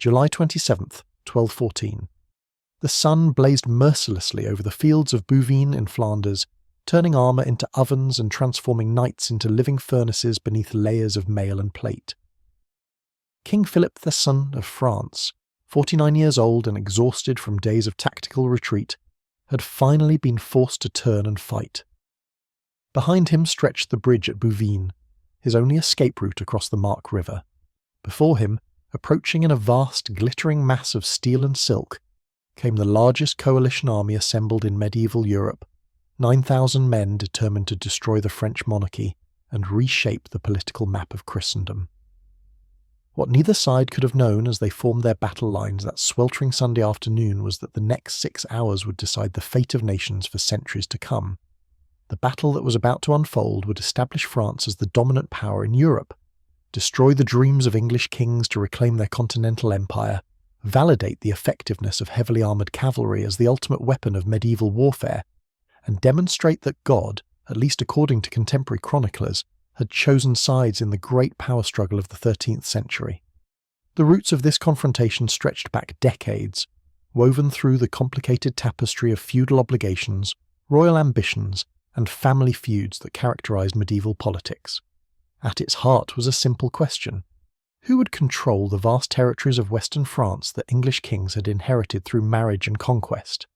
July 27th, 1214. The sun blazed mercilessly over the fields of Bouvines in Flanders, turning armour into ovens and transforming knights into living furnaces beneath layers of mail and plate. King Philip II of France, 49 years old and exhausted from days of tactical retreat, had finally been forced to turn and fight. Behind him stretched the bridge at Bouvines, his only escape route across the Marque River. Before him, approaching in a vast, glittering mass of steel and silk, came the largest coalition army assembled in medieval Europe, 9,000 men determined to destroy the French monarchy and reshape the political map of Christendom. What neither side could have known as they formed their battle lines that sweltering Sunday afternoon was that the next 6 hours would decide the fate of nations for centuries to come. The battle that was about to unfold would establish France as the dominant power in Europe, destroy the dreams of English kings to reclaim their continental empire, validate the effectiveness of heavily armoured cavalry as the ultimate weapon of medieval warfare, and demonstrate that God, at least according to contemporary chroniclers, had chosen sides in the great power struggle of the 13th century. The roots of this confrontation stretched back decades, woven through the complicated tapestry of feudal obligations, royal ambitions, and family feuds that characterized medieval politics. At its heart was a simple question: who would control the vast territories of Western France that English kings had inherited through marriage and conquest?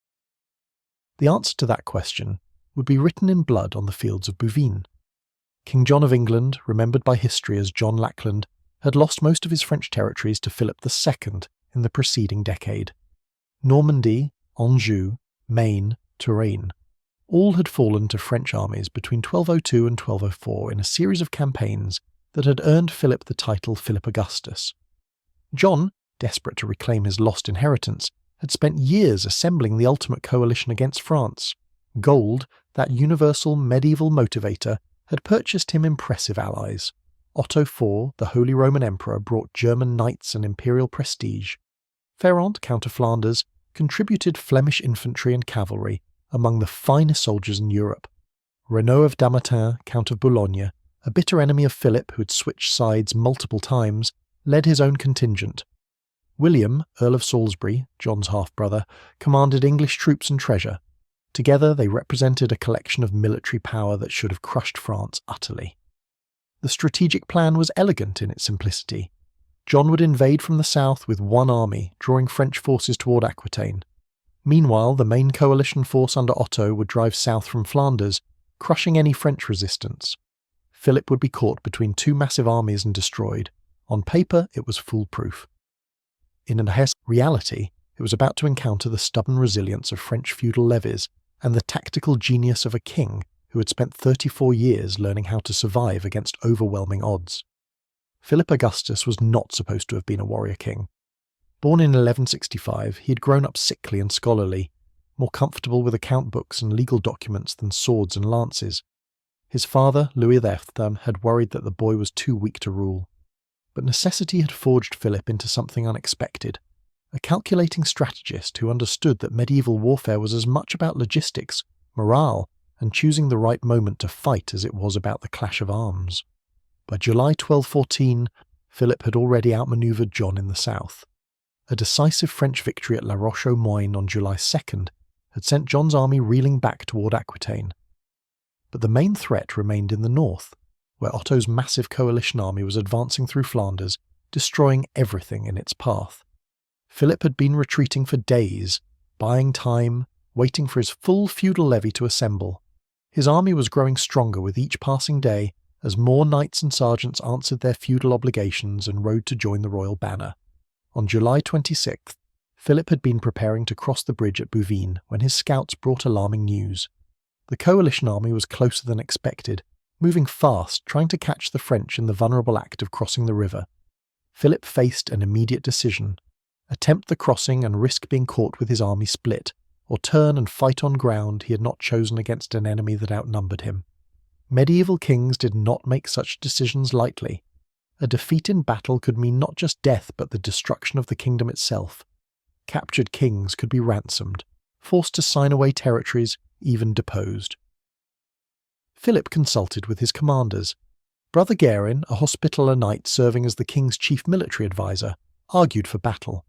The answer to that question would be written in blood on the fields of Bouvines. King John of England, remembered by history as John Lackland, had lost most of his French territories to Philip II in the preceding decade. Normandy, Anjou, Maine, Touraine, all had fallen to French armies between 1202 and 1204 in a series of campaigns that had earned Philip the title Philip Augustus. John, desperate to reclaim his lost inheritance, had spent years assembling the ultimate coalition against France. Gold, that universal medieval motivator, had purchased him impressive allies. Otto IV, the Holy Roman Emperor, brought German knights and imperial prestige. Ferrand, Count of Flanders, contributed Flemish infantry and cavalry, among the finest soldiers in Europe. Renaud of Damartin, Count of Boulogne, a bitter enemy of Philip who had switched sides multiple times, led his own contingent. William, Earl of Salisbury, John's half-brother, commanded English troops and treasure. Together they represented a collection of military power that should have crushed France utterly. The strategic plan was elegant in its simplicity. John would invade from the south with one army, drawing French forces toward Aquitaine. Meanwhile, the main coalition force under Otto would drive south from Flanders, crushing any French resistance. Philip would be caught between two massive armies and destroyed. On paper, it was foolproof. In reality, it was about to encounter the stubborn resilience of French feudal levies and the tactical genius of a king who had spent 34 years learning how to survive against overwhelming odds. Philip Augustus was not supposed to have been a warrior king. Born in 1165, he had grown up sickly and scholarly, more comfortable with account books and legal documents than swords and lances. His father, Louis XI, had worried that the boy was too weak to rule. But necessity had forged Philip into something unexpected. A calculating strategist who understood that medieval warfare was as much about logistics, morale, and choosing the right moment to fight as it was about the clash of arms. By July 1214, Philip had already outmanoeuvred John in the south. A decisive French victory at La Roche-aux-Moines on July 2nd had sent John's army reeling back toward Aquitaine. But the main threat remained in the north, where Otto's massive coalition army was advancing through Flanders, destroying everything in its path. Philip had been retreating for days, buying time, waiting for his full feudal levy to assemble. His army was growing stronger with each passing day as more knights and sergeants answered their feudal obligations and rode to join the royal banner. On July 26th, Philip had been preparing to cross the bridge at Bouvines when his scouts brought alarming news. The coalition army was closer than expected, moving fast, trying to catch the French in the vulnerable act of crossing the river. Philip faced an immediate decision: attempt the crossing and risk being caught with his army split, or turn and fight on ground he had not chosen against an enemy that outnumbered him. Medieval kings did not make such decisions lightly. A defeat in battle could mean not just death but the destruction of the kingdom itself. Captured kings could be ransomed, forced to sign away territories, even deposed. Philip consulted with his commanders. Brother Garin, a Hospitaller knight serving as the king's chief military advisor, argued for battle.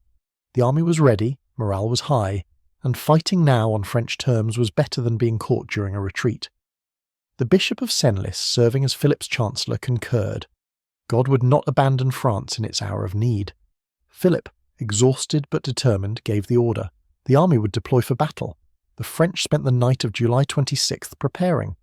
The army was ready, morale was high, and fighting now on French terms was better than being caught during a retreat. The Bishop of Senlis, serving as Philip's chancellor, concurred. God would not abandon France in its hour of need. Philip, exhausted but determined, gave the order. The army would deploy for battle. The French spent the night of July 26th preparing.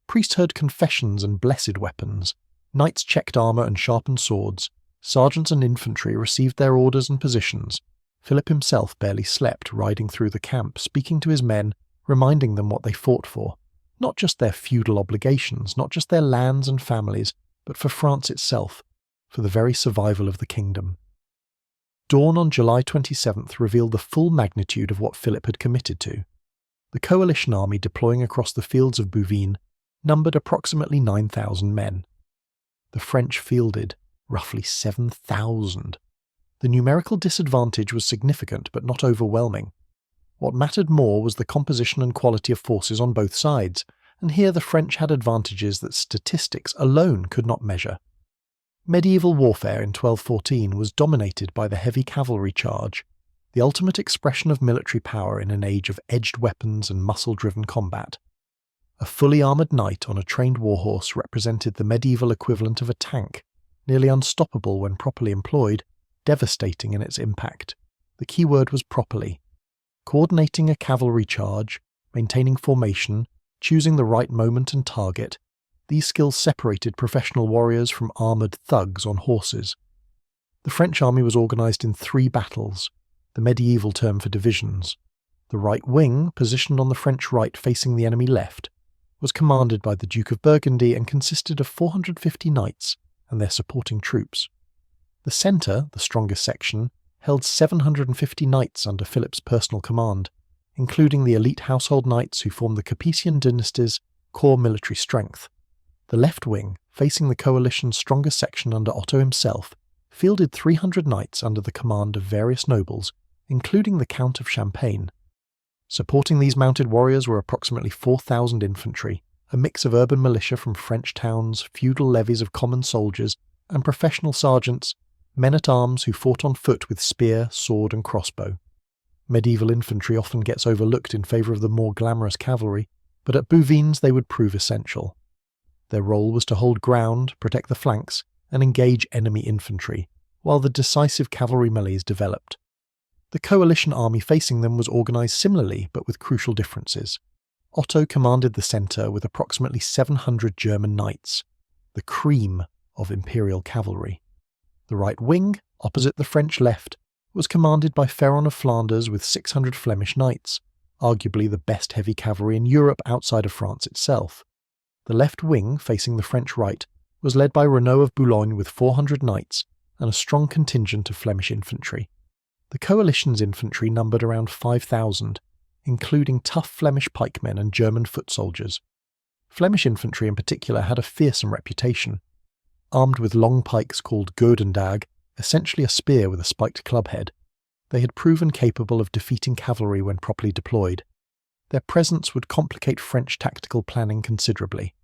Priests heard confessions and blessed weapons. Knights checked armour and sharpened swords. Sergeants and infantry received their orders and positions. Philip himself barely slept, riding through the camp, speaking to his men, reminding them what they fought for. Not just their feudal obligations, not just their lands and families, but for France itself, for the very survival of the kingdom. Dawn on July 27th revealed the full magnitude of what Philip had committed to. The coalition army deploying across the fields of Bouvines numbered approximately 9,000 men. The French fielded roughly 7,000. The numerical disadvantage was significant but not overwhelming. What mattered more was the composition and quality of forces on both sides, and here the French had advantages that statistics alone could not measure. Medieval warfare in 1214 was dominated by the heavy cavalry charge, the ultimate expression of military power in an age of edged weapons and muscle-driven combat. A fully armoured knight on a trained warhorse represented the medieval equivalent of a tank, nearly unstoppable when properly employed, devastating in its impact. The key word was properly. Coordinating a cavalry charge, maintaining formation, choosing the right moment and target, these skills separated professional warriors from armoured thugs on horses. The French army was organised in 3 battles, the medieval term for divisions. The right wing, positioned on the French right facing the enemy left, was commanded by the Duke of Burgundy and consisted of 450 knights and their supporting troops. The centre, the strongest section, held 750 knights under Philip's personal command, including the elite household knights who formed the Capetian dynasty's core military strength. The left wing, facing the coalition's strongest section under Otto himself, fielded 300 knights under the command of various nobles, including the Count of Champagne. Supporting these mounted warriors were approximately 4,000 infantry, a mix of urban militia from French towns, feudal levies of common soldiers, and professional sergeants, men-at-arms who fought on foot with spear, sword and crossbow. Medieval infantry often gets overlooked in favour of the more glamorous cavalry, but at Bouvines they would prove essential. Their role was to hold ground, protect the flanks, and engage enemy infantry, while the decisive cavalry melees developed. The coalition army facing them was organised similarly, but with crucial differences. Otto commanded the centre with approximately 700 German knights, the cream of imperial cavalry. The right wing, opposite the French left, was commanded by Ferron of Flanders with 600 Flemish knights, arguably the best heavy cavalry in Europe outside of France itself. The left wing, facing the French right, was led by Renaud of Boulogne with 400 knights and a strong contingent of Flemish infantry. The coalition's infantry numbered around 5,000, including tough Flemish pikemen and German foot soldiers. Flemish infantry in particular had a fearsome reputation. Armed with long pikes called goedendag, essentially a spear with a spiked club head, they had proven capable of defeating cavalry when properly deployed. Their presence would complicate French tactical planning considerably.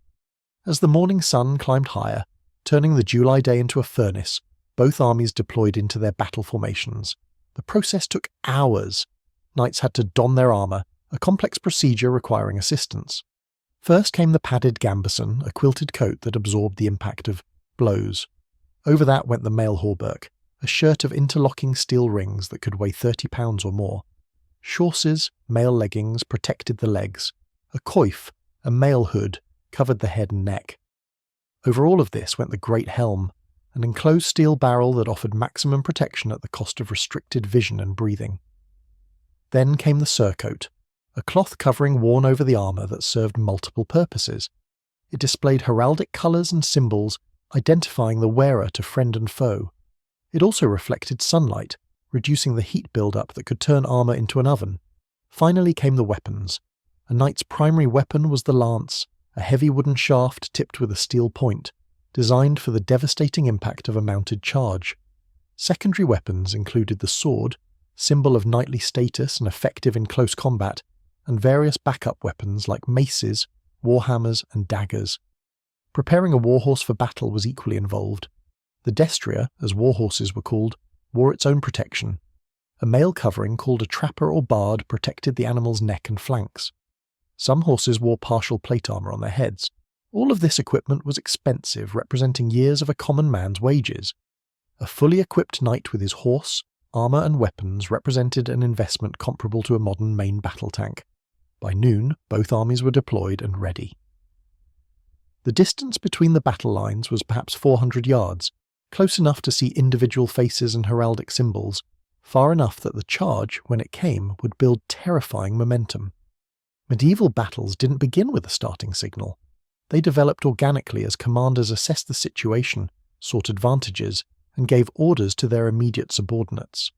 As the morning sun climbed higher, turning the July day into a furnace, both armies deployed into their battle formations. The process took hours. Knights had to don their armour, a complex procedure requiring assistance. First came the padded gambeson, a quilted coat that absorbed the impact of blows. Over that went the mail hauberk, a shirt of interlocking steel rings that could weigh 30 pounds or more. Chausses, mail leggings, protected the legs. A coif, a mail hood, covered the head and neck. Over all of this went the great helm, an enclosed steel barrel that offered maximum protection at the cost of restricted vision and breathing. Then came the surcoat, a cloth covering worn over the armour that served multiple purposes. It displayed heraldic colours and symbols, identifying the wearer to friend and foe. It also reflected sunlight, reducing the heat build-up that could turn armour into an oven. Finally came the weapons. A knight's primary weapon was the lance, a heavy wooden shaft tipped with a steel point, designed for the devastating impact of a mounted charge. Secondary weapons included the sword, symbol of knightly status and effective in close combat, and various backup weapons like maces, warhammers and daggers. Preparing a warhorse for battle was equally involved. The destrier, as warhorses were called, wore its own protection. A male covering called a trapper or bard protected the animal's neck and flanks. Some horses wore partial plate armour on their heads. All of this equipment was expensive, representing years of a common man's wages. A fully equipped knight with his horse, armour and weapons represented an investment comparable to a modern main battle tank. By noon, both armies were deployed and ready. The distance between the battle lines was perhaps 400 yards, close enough to see individual faces and heraldic symbols, far enough that the charge, when it came, would build terrifying momentum. Medieval battles didn't begin with a starting signal. They developed organically as commanders assessed the situation, sought advantages, and gave orders to their immediate subordinates.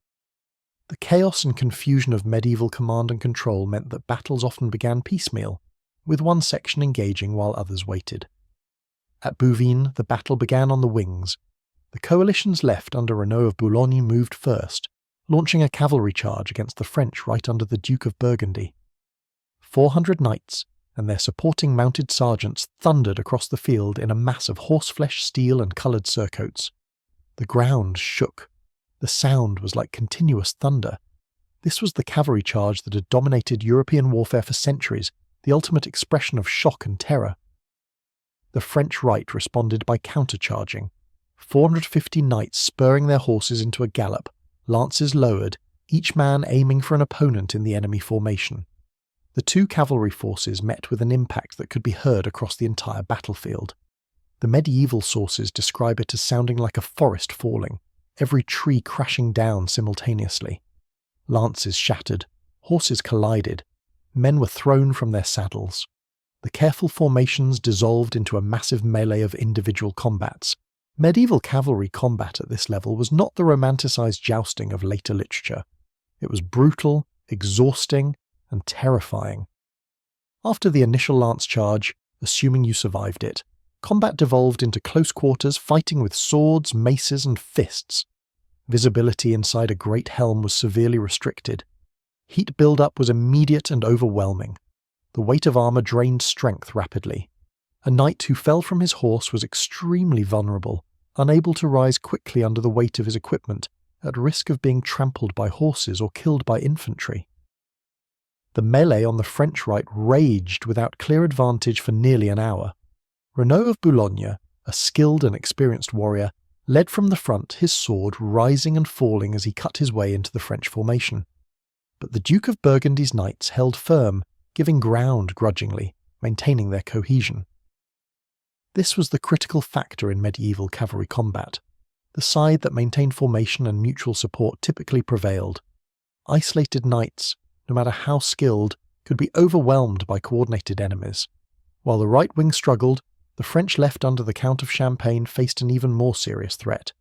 The chaos and confusion of medieval command and control meant that battles often began piecemeal, with one section engaging while others waited. At Bouvines, the battle began on the wings. The coalition's left under Renaud of Boulogne moved first, launching a cavalry charge against the French right under the Duke of Burgundy. 400 knights and their supporting mounted sergeants thundered across the field in a mass of horseflesh, steel, and coloured surcoats. The ground shook. The sound was like continuous thunder. This was the cavalry charge that had dominated European warfare for centuries, the ultimate expression of shock and terror. The French right responded by countercharging. 450 knights spurring their horses into a gallop, lances lowered, each man aiming for an opponent in the enemy formation. The two cavalry forces met with an impact that could be heard across the entire battlefield. The medieval sources describe it as sounding like a forest falling, every tree crashing down simultaneously. Lances shattered, horses collided, men were thrown from their saddles. The careful formations dissolved into a massive melee of individual combats. Medieval cavalry combat at this level was not the romanticized jousting of later literature. It was brutal, exhausting, and terrifying. After the initial lance charge, assuming you survived it, combat devolved into close quarters fighting with swords, maces, and fists. Visibility inside a great helm was severely restricted. Heat build-up was immediate and overwhelming. The weight of armour drained strength rapidly. A knight who fell from his horse was extremely vulnerable, unable to rise quickly under the weight of his equipment, at risk of being trampled by horses or killed by infantry. The melee on the French right raged without clear advantage for nearly an hour. Renaud of Boulogne, a skilled and experienced warrior, led from the front, his sword rising and falling as he cut his way into the French formation. But the Duke of Burgundy's knights held firm, giving ground grudgingly, maintaining their cohesion. This was the critical factor in medieval cavalry combat. The side that maintained formation and mutual support typically prevailed. Isolated knights, no matter how skilled, could be overwhelmed by coordinated enemies. While the right wing struggled, the French left under the Count of Champagne faced an even more serious threat.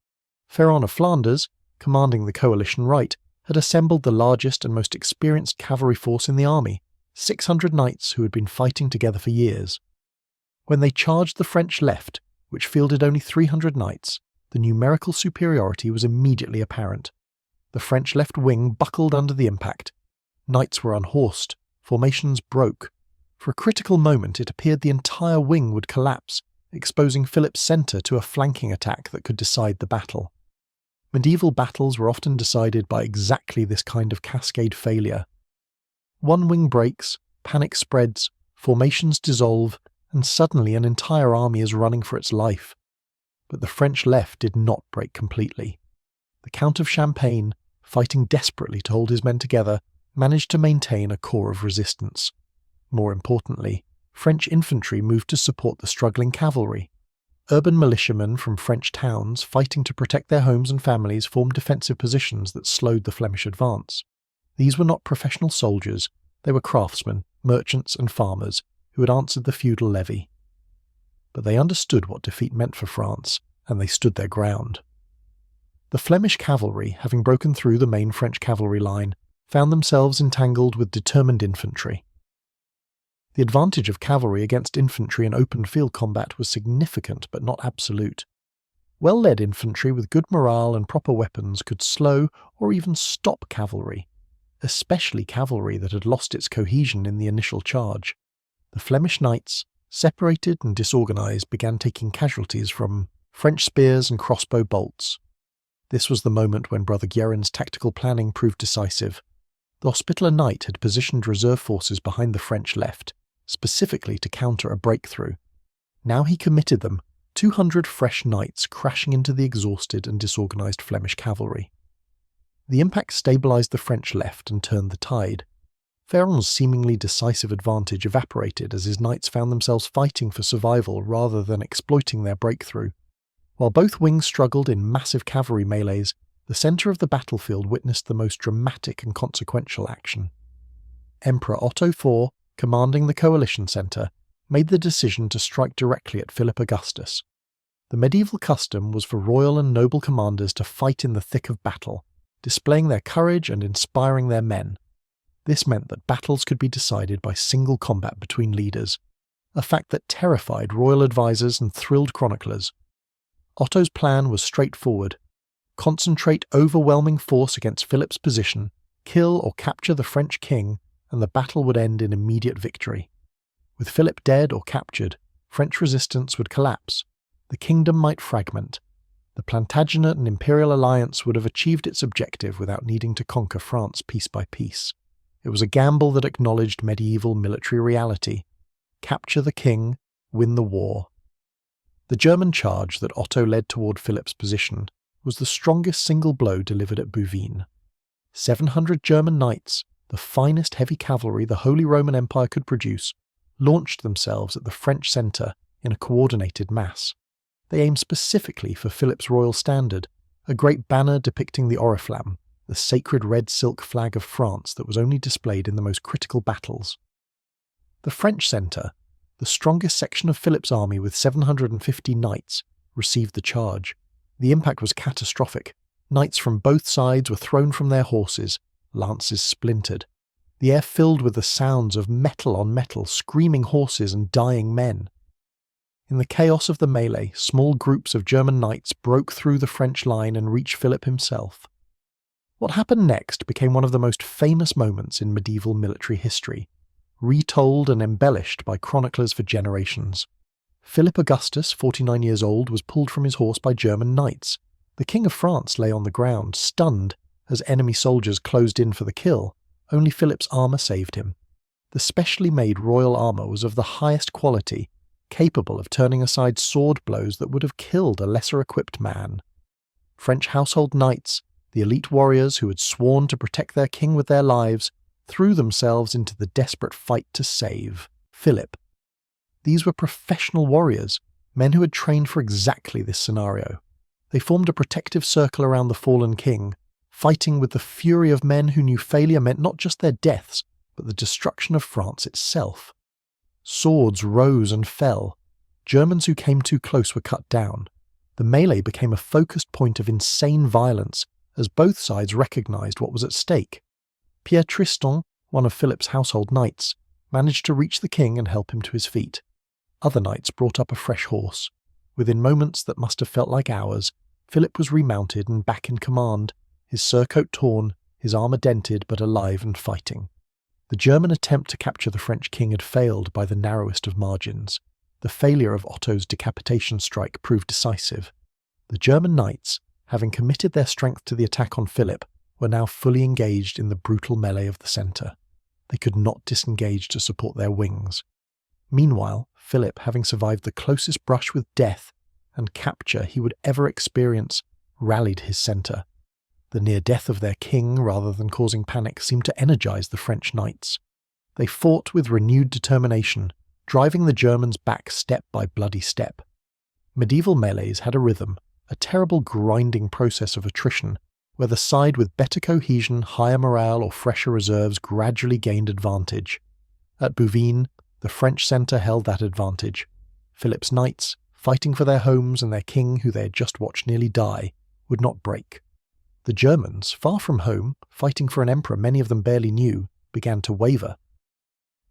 Ferrand of Flanders, commanding the coalition right, had assembled the largest and most experienced cavalry force in the army, 600 knights who had been fighting together for years. When they charged the French left, which fielded only 300 knights, the numerical superiority was immediately apparent. The French left wing buckled under the impact. Knights were unhorsed, formations broke. For a critical moment it appeared the entire wing would collapse, exposing Philip's centre to a flanking attack that could decide the battle. Medieval battles were often decided by exactly this kind of cascade failure. One wing breaks, panic spreads, formations dissolve, and suddenly an entire army is running for its life. But the French left did not break completely. The Count of Champagne, fighting desperately to hold his men together, managed to maintain a core of resistance. More importantly, French infantry moved to support the struggling cavalry. Urban militiamen from French towns fighting to protect their homes and families formed defensive positions that slowed the Flemish advance. These were not professional soldiers, they were craftsmen, merchants and farmers who had answered the feudal levy. But they understood what defeat meant for France, and they stood their ground. The Flemish cavalry, having broken through the main French cavalry line, found themselves entangled with determined infantry. The advantage of cavalry against infantry in open field combat was significant but not absolute. Well-led infantry with good morale and proper weapons could slow or even stop cavalry, especially cavalry that had lost its cohesion in the initial charge. The Flemish knights, separated and disorganized, began taking casualties from French spears and crossbow bolts. This was the moment when Brother Guerin's tactical planning proved decisive. The Hospitaller Knight had positioned reserve forces behind the French left, specifically to counter a breakthrough. Now he committed them, 200 fresh knights crashing into the exhausted and disorganised Flemish cavalry. The impact stabilised the French left and turned the tide. Ferrand's seemingly decisive advantage evaporated as his knights found themselves fighting for survival rather than exploiting their breakthrough. While both wings struggled in massive cavalry melees, the centre of the battlefield witnessed the most dramatic and consequential action. Emperor Otto IV, commanding the coalition centre, made the decision to strike directly at Philip Augustus. The medieval custom was for royal and noble commanders to fight in the thick of battle, displaying their courage and inspiring their men. This meant that battles could be decided by single combat between leaders, a fact that terrified royal advisors and thrilled chroniclers. Otto's plan was straightforward: concentrate overwhelming force against Philip's position, kill or capture the French king, and the battle would end in immediate victory. With Philip dead or captured, French resistance would collapse. The kingdom might fragment. The Plantagenet and Imperial alliance would have achieved its objective without needing to conquer France piece by piece. It was a gamble that acknowledged medieval military reality. Capture the king, win the war. The German charge that Otto led toward Philip's position was the strongest single blow delivered at Bouvines. 700 German knights, the finest heavy cavalry the Holy Roman Empire could produce, launched themselves at the French centre in a coordinated mass. They aimed specifically for Philip's royal standard, a great banner depicting the oriflamme, the sacred red silk flag of France that was only displayed in the most critical battles. The French centre, the strongest section of Philip's army with 750 knights, received the charge. The impact was catastrophic. Knights from both sides were thrown from their horses, lances splintered. The air filled with the sounds of metal on metal, screaming horses and dying men. In the chaos of the melee, small groups of German knights broke through the French line and reached Philip himself. What happened next became one of the most famous moments in medieval military history, retold and embellished by chroniclers for generations. Philip Augustus, 49 years old, was pulled from his horse by German knights. The King of France lay on the ground, stunned, as enemy soldiers closed in for the kill. Only Philip's armour saved him. The specially made royal armour was of the highest quality, capable of turning aside sword blows that would have killed a lesser-equipped man. French household knights, the elite warriors who had sworn to protect their king with their lives, threw themselves into the desperate fight to save Philip. These were professional warriors, men who had trained for exactly this scenario. They formed a protective circle around the fallen king, fighting with the fury of men who knew failure meant not just their deaths, but the destruction of France itself. Swords rose and fell. Germans who came too close were cut down. The melee became a focused point of insane violence, as both sides recognised what was at stake. Pierre Tristan, one of Philip's household knights, managed to reach the king and help him to his feet. Other knights brought up a fresh horse. Within moments that must have felt like hours, Philip was remounted and back in command, his surcoat torn, his armour dented but alive and fighting. The German attempt to capture the French king had failed by the narrowest of margins. The failure of Otto's decapitation strike proved decisive. The German knights, having committed their strength to the attack on Philip, were now fully engaged in the brutal melee of the centre. They could not disengage to support their wings. Meanwhile, Philip, having survived the closest brush with death and capture he would ever experience, rallied his centre. The near death of their king, rather than causing panic, seemed to energise the French knights. They fought with renewed determination, driving the Germans back step by bloody step. Medieval melees had a rhythm, a terrible grinding process of attrition, where the side with better cohesion, higher morale, or fresher reserves gradually gained advantage. At Bouvines, the French centre held that advantage. Philip's knights, fighting for their homes and their king who they had just watched nearly die, would not break. The Germans, far from home, fighting for an emperor many of them barely knew, began to waver.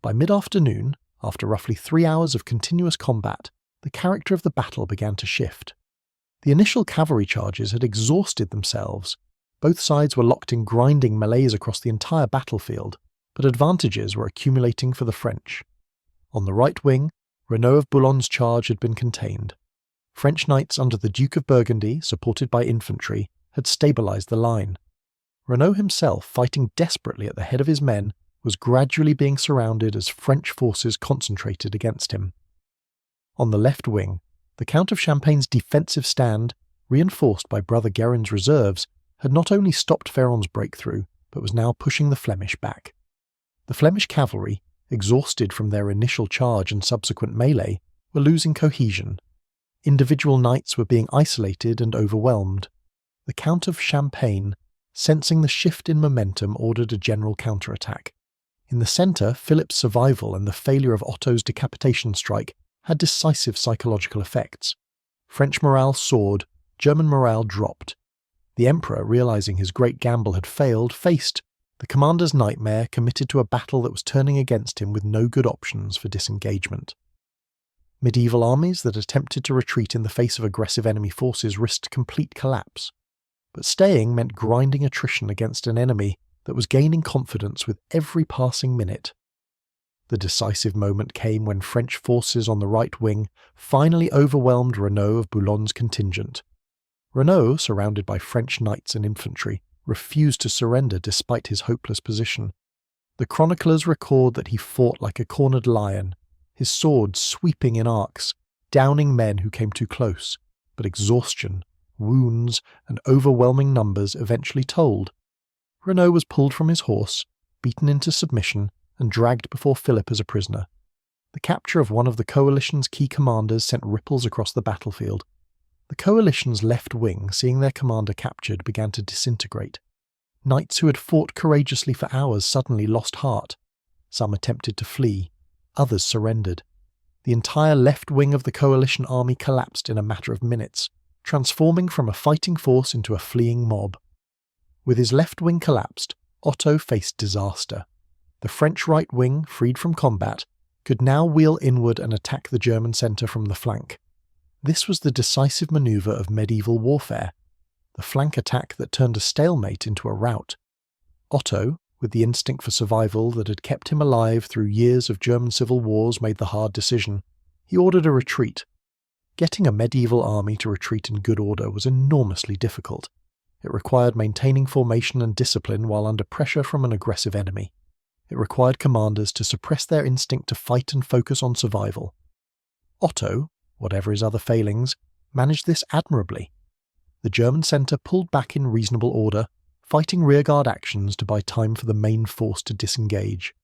By mid-afternoon, after roughly 3 hours of continuous combat, the character of the battle began to shift. The initial cavalry charges had exhausted themselves. Both sides were locked in grinding melees across the entire battlefield, but advantages were accumulating for the French. On the right wing, Renaud of Boulon's charge had been contained. French knights under the Duke of Burgundy, supported by infantry, had stabilised the line. Renaud himself, fighting desperately at the head of his men, was gradually being surrounded as French forces concentrated against him. On the left wing, the Count of Champagne's defensive stand, reinforced by Brother Guerin's reserves, had not only stopped Ferrand's breakthrough, but was now pushing the Flemish back. The Flemish cavalry, exhausted from their initial charge and subsequent melee, were losing cohesion. Individual knights were being isolated and overwhelmed. The Count of Champagne, sensing the shift in momentum, ordered a general counterattack. In the centre, Philip's survival and the failure of Otto's decapitation strike had decisive psychological effects. French morale soared, German morale dropped. The Emperor, realising his great gamble had failed, faced the commander's nightmare, committed to a battle that was turning against him with no good options for disengagement. Medieval armies that attempted to retreat in the face of aggressive enemy forces risked complete collapse. But staying meant grinding attrition against an enemy that was gaining confidence with every passing minute. The decisive moment came when French forces on the right wing finally overwhelmed Renaud of Boulogne's contingent. Renaud, surrounded by French knights and infantry, refused to surrender despite his hopeless position. The chroniclers record that he fought like a cornered lion, his sword sweeping in arcs, downing men who came too close, but exhaustion, wounds, and overwhelming numbers eventually told. Renaud was pulled from his horse, beaten into submission, and dragged before Philip as a prisoner. The capture of one of the coalition's key commanders sent ripples across the battlefield. The coalition's left wing, seeing their commander captured, began to disintegrate. Knights who had fought courageously for hours suddenly lost heart. Some attempted to flee, others surrendered. The entire left wing of the coalition army collapsed in a matter of minutes, transforming from a fighting force into a fleeing mob. With his left wing collapsed, Otto faced disaster. The French right wing, freed from combat, could now wheel inward and attack the German centre from the flank. This was the decisive manoeuvre of medieval warfare, the flank attack that turned a stalemate into a rout. Otto, with the instinct for survival that had kept him alive through years of German civil wars, made the hard decision. He ordered a retreat. Getting a medieval army to retreat in good order was enormously difficult. It required maintaining formation and discipline while under pressure from an aggressive enemy. It required commanders to suppress their instinct to fight and focus on survival. Otto, whatever his other failings, managed this admirably. The German centre pulled back in reasonable order, fighting rearguard actions to buy time for the main force to disengage.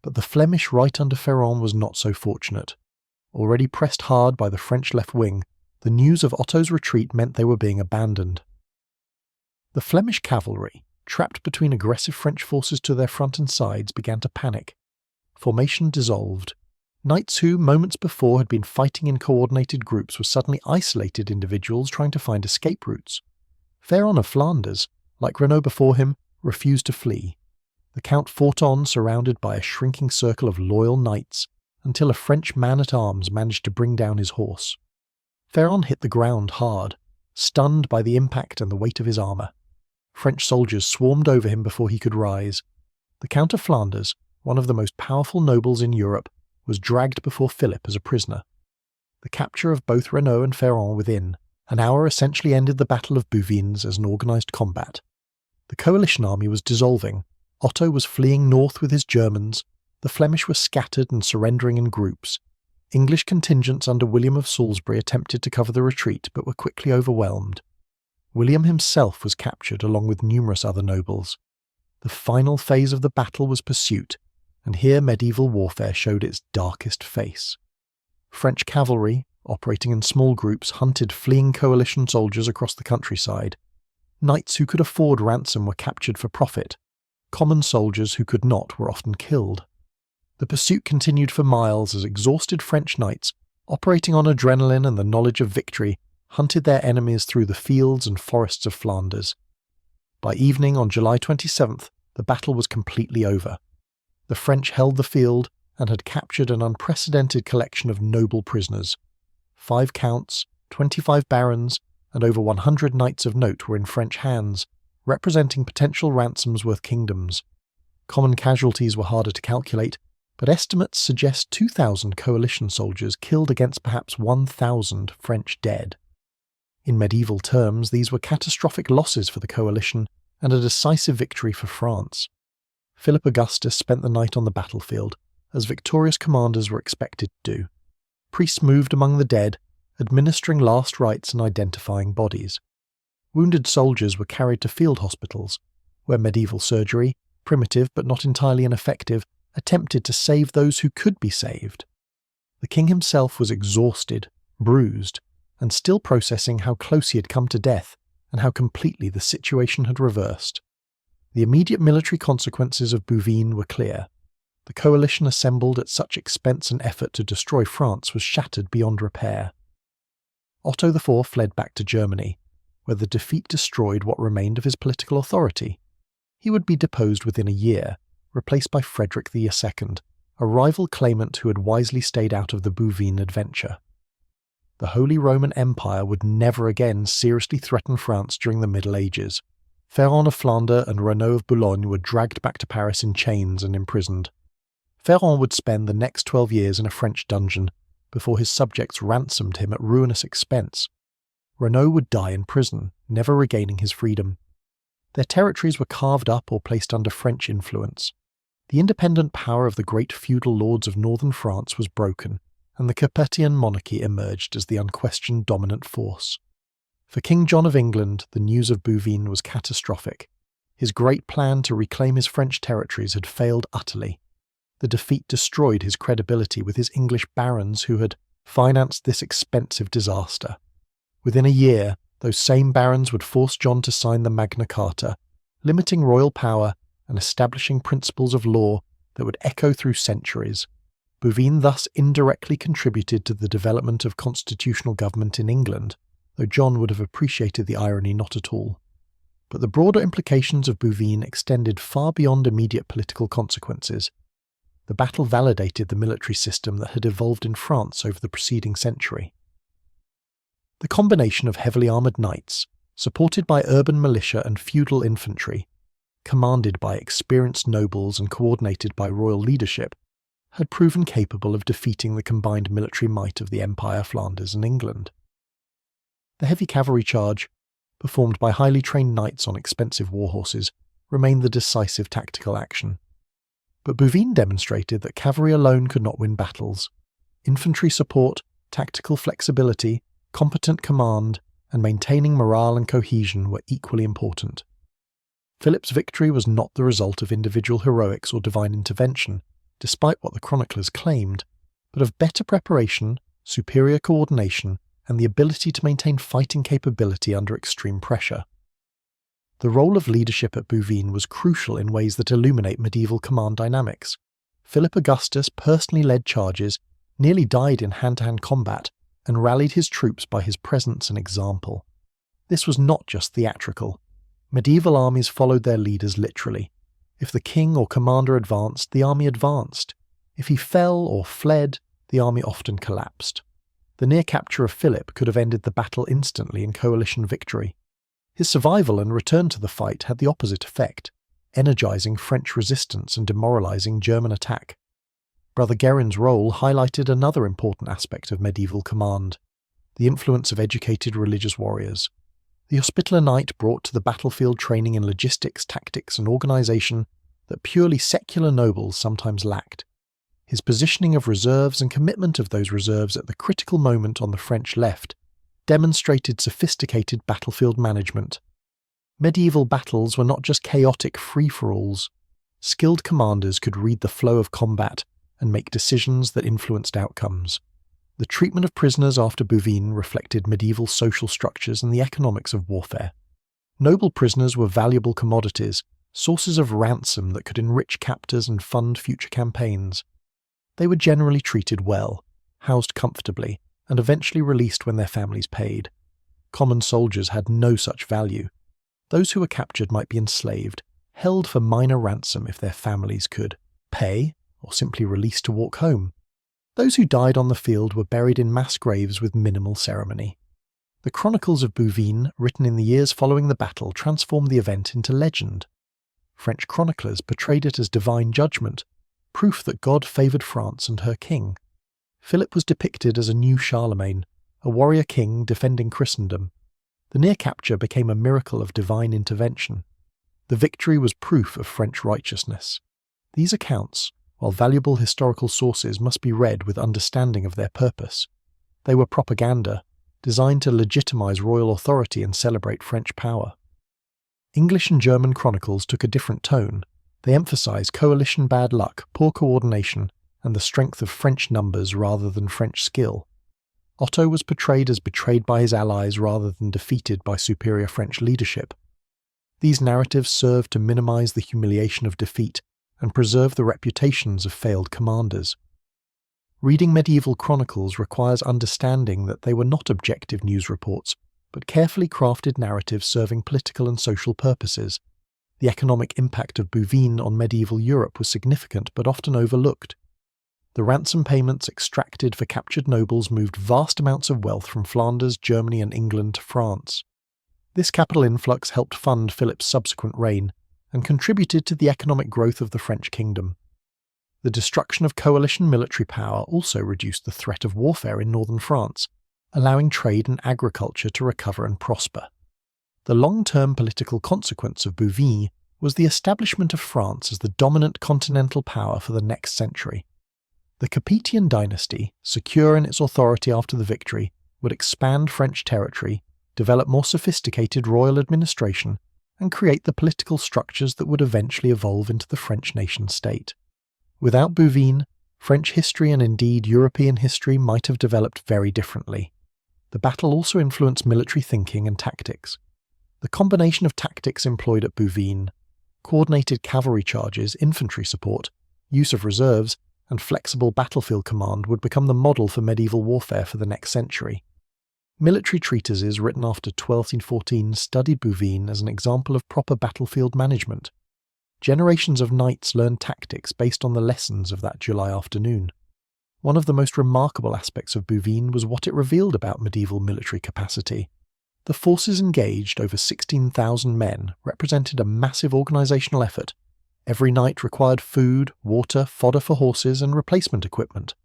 But the Flemish right under Ferrand was not so fortunate. Already pressed hard by the French left wing, the news of Otto's retreat meant they were being abandoned. The Flemish cavalry, trapped between aggressive French forces to their front and sides, began to panic. Formation dissolved. Knights who, moments before, had been fighting in coordinated groups were suddenly isolated individuals trying to find escape routes. Ferrand of Flanders, like Renaud before him, refused to flee. The Count fought on, surrounded by a shrinking circle of loyal knights, until a French man-at-arms managed to bring down his horse. Ferrand hit the ground hard, stunned by the impact and the weight of his armour. French soldiers swarmed over him before he could rise. The Count of Flanders, one of the most powerful nobles in Europe, was dragged before Philip as a prisoner. The capture of both Renaud and Ferrand within an hour essentially ended the Battle of Bouvines as an organised combat. The coalition army was dissolving. Otto was fleeing north with his Germans. The Flemish were scattered and surrendering in groups. English contingents under William of Salisbury attempted to cover the retreat but were quickly overwhelmed. William himself was captured along with numerous other nobles. The final phase of the battle was pursuit, and here medieval warfare showed its darkest face. French cavalry, operating in small groups, hunted fleeing coalition soldiers across the countryside. Knights who could afford ransom were captured for profit. Common soldiers who could not were often killed. The pursuit continued for miles as exhausted French knights, operating on adrenaline and the knowledge of victory, hunted their enemies through the fields and forests of Flanders. By evening on July 27th, the battle was completely over. The French held the field and had captured an unprecedented collection of noble prisoners. 5 counts, 25 barons, and over 100 knights of note were in French hands, representing potential ransoms worth kingdoms. Common casualties were harder to calculate, but estimates suggest 2,000 coalition soldiers killed against perhaps 1,000 French dead. In medieval terms, these were catastrophic losses for the coalition and a decisive victory for France. Philip Augustus spent the night on the battlefield, as victorious commanders were expected to do. Priests moved among the dead, administering last rites and identifying bodies. Wounded soldiers were carried to field hospitals, where medieval surgery, primitive but not entirely ineffective, attempted to save those who could be saved. The king himself was exhausted, bruised, and still processing how close he had come to death and how completely the situation had reversed. The immediate military consequences of Bouvines were clear. The coalition assembled at such expense and effort to destroy France was shattered beyond repair. Otto IV fled back to Germany, where the defeat destroyed what remained of his political authority. He would be deposed within a year, replaced by Frederick II, a rival claimant who had wisely stayed out of the Bouvines adventure. The Holy Roman Empire would never again seriously threaten France during the Middle Ages. Ferrand of Flanders and Renaud of Boulogne were dragged back to Paris in chains and imprisoned. Ferrand would spend the next 12 years in a French dungeon before his subjects ransomed him at ruinous expense. Renaud would die in prison, never regaining his freedom. Their territories were carved up or placed under French influence. The independent power of the great feudal lords of northern France was broken, and the Capetian monarchy emerged as the unquestioned dominant force. For King John of England, the news of Bouvines was catastrophic. His great plan to reclaim his French territories had failed utterly. The defeat destroyed his credibility with his English barons who had financed this expensive disaster. Within a year, those same barons would force John to sign the Magna Carta, limiting royal power and establishing principles of law that would echo through centuries. Bouvines thus indirectly contributed to the development of constitutional government in England, though John would have appreciated the irony not at all. But the broader implications of Bouvines extended far beyond immediate political consequences. The battle validated the military system that had evolved in France over the preceding century. The combination of heavily armoured knights, supported by urban militia and feudal infantry, commanded by experienced nobles and coordinated by royal leadership, had proven capable of defeating the combined military might of the Empire, Flanders and England. The heavy cavalry charge, performed by highly trained knights on expensive war horses, remained the decisive tactical action. But Bouvines demonstrated that cavalry alone could not win battles. Infantry support, tactical flexibility, competent command, and maintaining morale and cohesion were equally important. Philip's victory was not the result of individual heroics or divine intervention, despite what the chroniclers claimed, but of better preparation, superior coordination, and the ability to maintain fighting capability under extreme pressure. The role of leadership at Bouvines was crucial in ways that illuminate medieval command dynamics. Philip Augustus personally led charges, nearly died in hand-to-hand combat, and rallied his troops by his presence and example. This was not just theatrical. Medieval armies followed their leaders literally. If the king or commander advanced, the army advanced. If he fell or fled, the army often collapsed. The near capture of Philip could have ended the battle instantly in coalition victory. His survival and return to the fight had the opposite effect, energizing French resistance and demoralizing German attack. Brother Guerin's role highlighted another important aspect of medieval command, the influence of educated religious warriors. The Hospitaller Knight brought to the battlefield training in logistics, tactics, and organization that purely secular nobles sometimes lacked. His positioning of reserves and commitment of those reserves at the critical moment on the French left demonstrated sophisticated battlefield management. Medieval battles were not just chaotic free-for-alls. Skilled commanders could read the flow of combat and make decisions that influenced outcomes. The treatment of prisoners after Bouvines reflected medieval social structures and the economics of warfare. Noble prisoners were valuable commodities, sources of ransom that could enrich captors and fund future campaigns. They were generally treated well, housed comfortably, and eventually released when their families paid. Common soldiers had no such value. Those who were captured might be enslaved, held for minor ransom if their families could pay, or simply released to walk home. Those who died on the field were buried in mass graves with minimal ceremony. The chronicles of Bouvines, written in the years following the battle, transformed the event into legend. French chroniclers portrayed it as divine judgment, proof that God favoured France and her king. Philip was depicted as a new Charlemagne, a warrior king defending Christendom, The near capture became a miracle of divine intervention. The victory was proof of French righteousness. These accounts, while valuable historical sources, must be read with understanding of their purpose. They were propaganda, designed to legitimize royal authority and celebrate French power. English and German chronicles took a different tone. They emphasized coalition bad luck, poor coordination, and the strength of French numbers rather than French skill. Otto was portrayed as betrayed by his allies rather than defeated by superior French leadership. These narratives served to minimize the humiliation of defeat and preserve the reputations of failed commanders. Reading medieval chronicles requires understanding that they were not objective news reports, but carefully crafted narratives serving political and social purposes. The economic impact of Bouvines on medieval Europe was significant but often overlooked. The ransom payments extracted for captured nobles moved vast amounts of wealth from Flanders, Germany and England to France. This capital influx helped fund Philip's subsequent reign and contributed to the economic growth of the French kingdom. The destruction of coalition military power also reduced the threat of warfare in northern France, allowing trade and agriculture to recover and prosper. The long-term political consequence of Bouvines was the establishment of France as the dominant continental power for the next century. The Capetian dynasty, secure in its authority after the victory, would expand French territory, develop more sophisticated royal administration, and create the political structures that would eventually evolve into the French nation-state. Without Bouvines, French history and indeed European history might have developed very differently. The battle also influenced military thinking and tactics. The combination of tactics employed at Bouvines, coordinated cavalry charges, infantry support, use of reserves, and flexible battlefield command would become the model for medieval warfare for the next century. Military treatises written after 1214 studied Bouvines as an example of proper battlefield management. Generations of knights learned tactics based on the lessons of that July afternoon. One of the most remarkable aspects of Bouvines was what it revealed about medieval military capacity. The forces engaged, over 16,000 men, represented a massive organisational effort. Every knight required food, water, fodder for horses, and replacement equipment.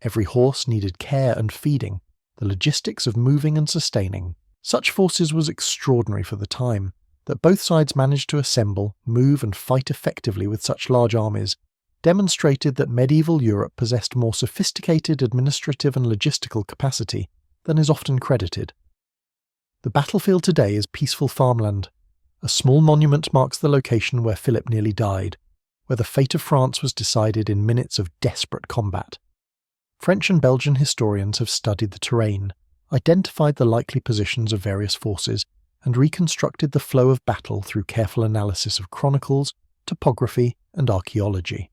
Every horse needed care and feeding, the logistics of moving and sustaining. Such forces was extraordinary for the time. That both sides managed to assemble, move, and fight effectively with such large armies demonstrated that medieval Europe possessed more sophisticated administrative and logistical capacity than is often credited. The battlefield today is peaceful farmland. A small monument marks the location where Philip nearly died, where the fate of France was decided in minutes of desperate combat. French and Belgian historians have studied the terrain, identified the likely positions of various forces, and reconstructed the flow of battle through careful analysis of chronicles, topography, and archaeology.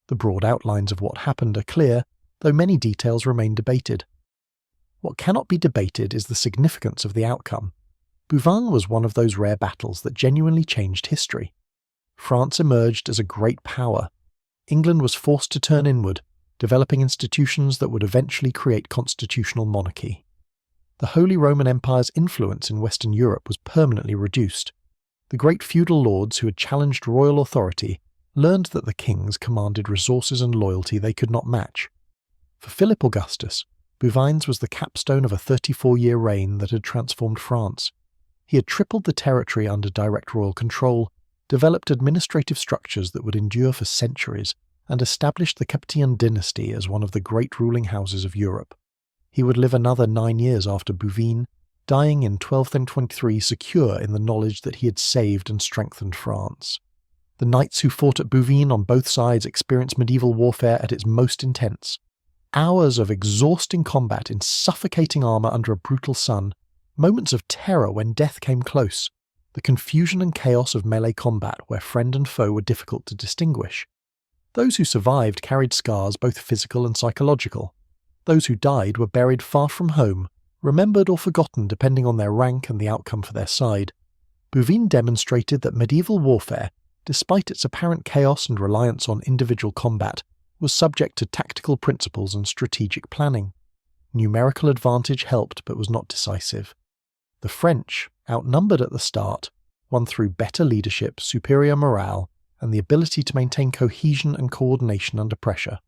The broad outlines of what happened are clear, though many details remain debated. What cannot be debated is the significance of the outcome. Bouvines was one of those rare battles that genuinely changed history. France emerged as a great power. England was forced to turn inward, developing institutions that would eventually create constitutional monarchy. The Holy Roman Empire's influence in Western Europe was permanently reduced. The great feudal lords who had challenged royal authority learned that the kings commanded resources and loyalty they could not match. For Philip Augustus, Bouvines was the capstone of a 34-year reign that had transformed France. He had tripled the territory under direct royal control, developed administrative structures that would endure for centuries, and established the Capetian dynasty as one of the great ruling houses of Europe. He would live another 9 years after Bouvines, dying in 1223 secure in the knowledge that he had saved and strengthened France. The knights who fought at Bouvines on both sides experienced medieval warfare at its most intense. Hours of exhausting combat in suffocating armour under a brutal sun, moments of terror when death came close, the confusion and chaos of melee combat where friend and foe were difficult to distinguish. Those who survived carried scars both physical and psychological. Those who died were buried far from home, remembered or forgotten depending on their rank and the outcome for their side. Bouvines demonstrated that medieval warfare, despite its apparent chaos and reliance on individual combat, was subject to tactical principles and strategic planning. Numerical advantage helped but was not decisive. The French, outnumbered at the start, won through better leadership, superior morale, and the ability to maintain cohesion and coordination under pressure.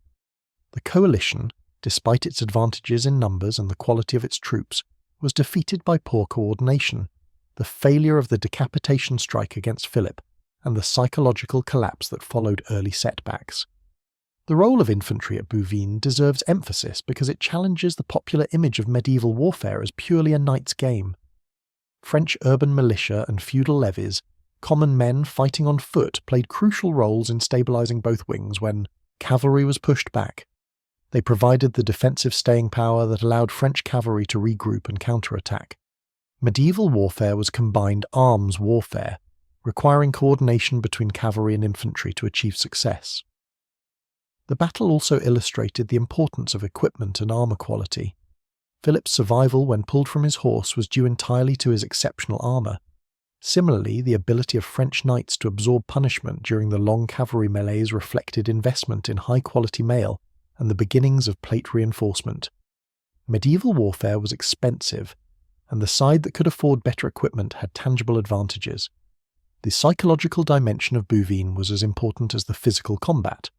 The coalition, despite its advantages in numbers and the quality of its troops, was defeated by poor coordination, the failure of the decapitation strike against Philip, and the psychological collapse that followed early setbacks. The role of infantry at Bouvines deserves emphasis because it challenges the popular image of medieval warfare as purely a knight's game. French urban militia and feudal levies, common men fighting on foot, played crucial roles in stabilising both wings when cavalry was pushed back. They provided the defensive staying power that allowed French cavalry to regroup and counterattack. Medieval warfare was combined arms warfare, requiring coordination between cavalry and infantry to achieve success. The battle also illustrated the importance of equipment and armour quality. Philip's survival when pulled from his horse was due entirely to his exceptional armour. Similarly, the ability of French knights to absorb punishment during the long cavalry melees reflected investment in high-quality mail and the beginnings of plate reinforcement. Medieval warfare was expensive, and the side that could afford better equipment had tangible advantages. The psychological dimension of Bouvines was as important as the physical combat.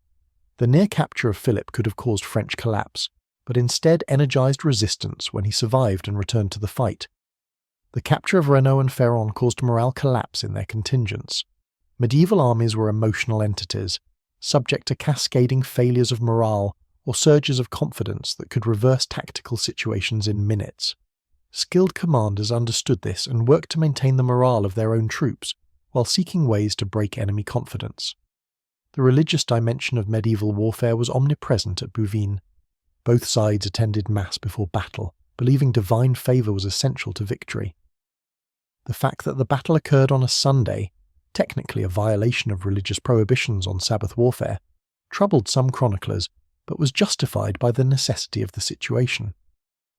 The near capture of Philip could have caused French collapse, but instead energised resistance when he survived and returned to the fight. The capture of Renault and Ferrand caused a morale collapse in their contingents. Medieval armies were emotional entities, subject to cascading failures of morale or surges of confidence that could reverse tactical situations in minutes. Skilled commanders understood this and worked to maintain the morale of their own troops, while seeking ways to break enemy confidence. The religious dimension of medieval warfare was omnipresent at Bouvines. Both sides attended Mass before battle, believing divine favour was essential to victory. The fact that the battle occurred on a Sunday, technically a violation of religious prohibitions on Sabbath warfare, troubled some chroniclers, but was justified by the necessity of the situation.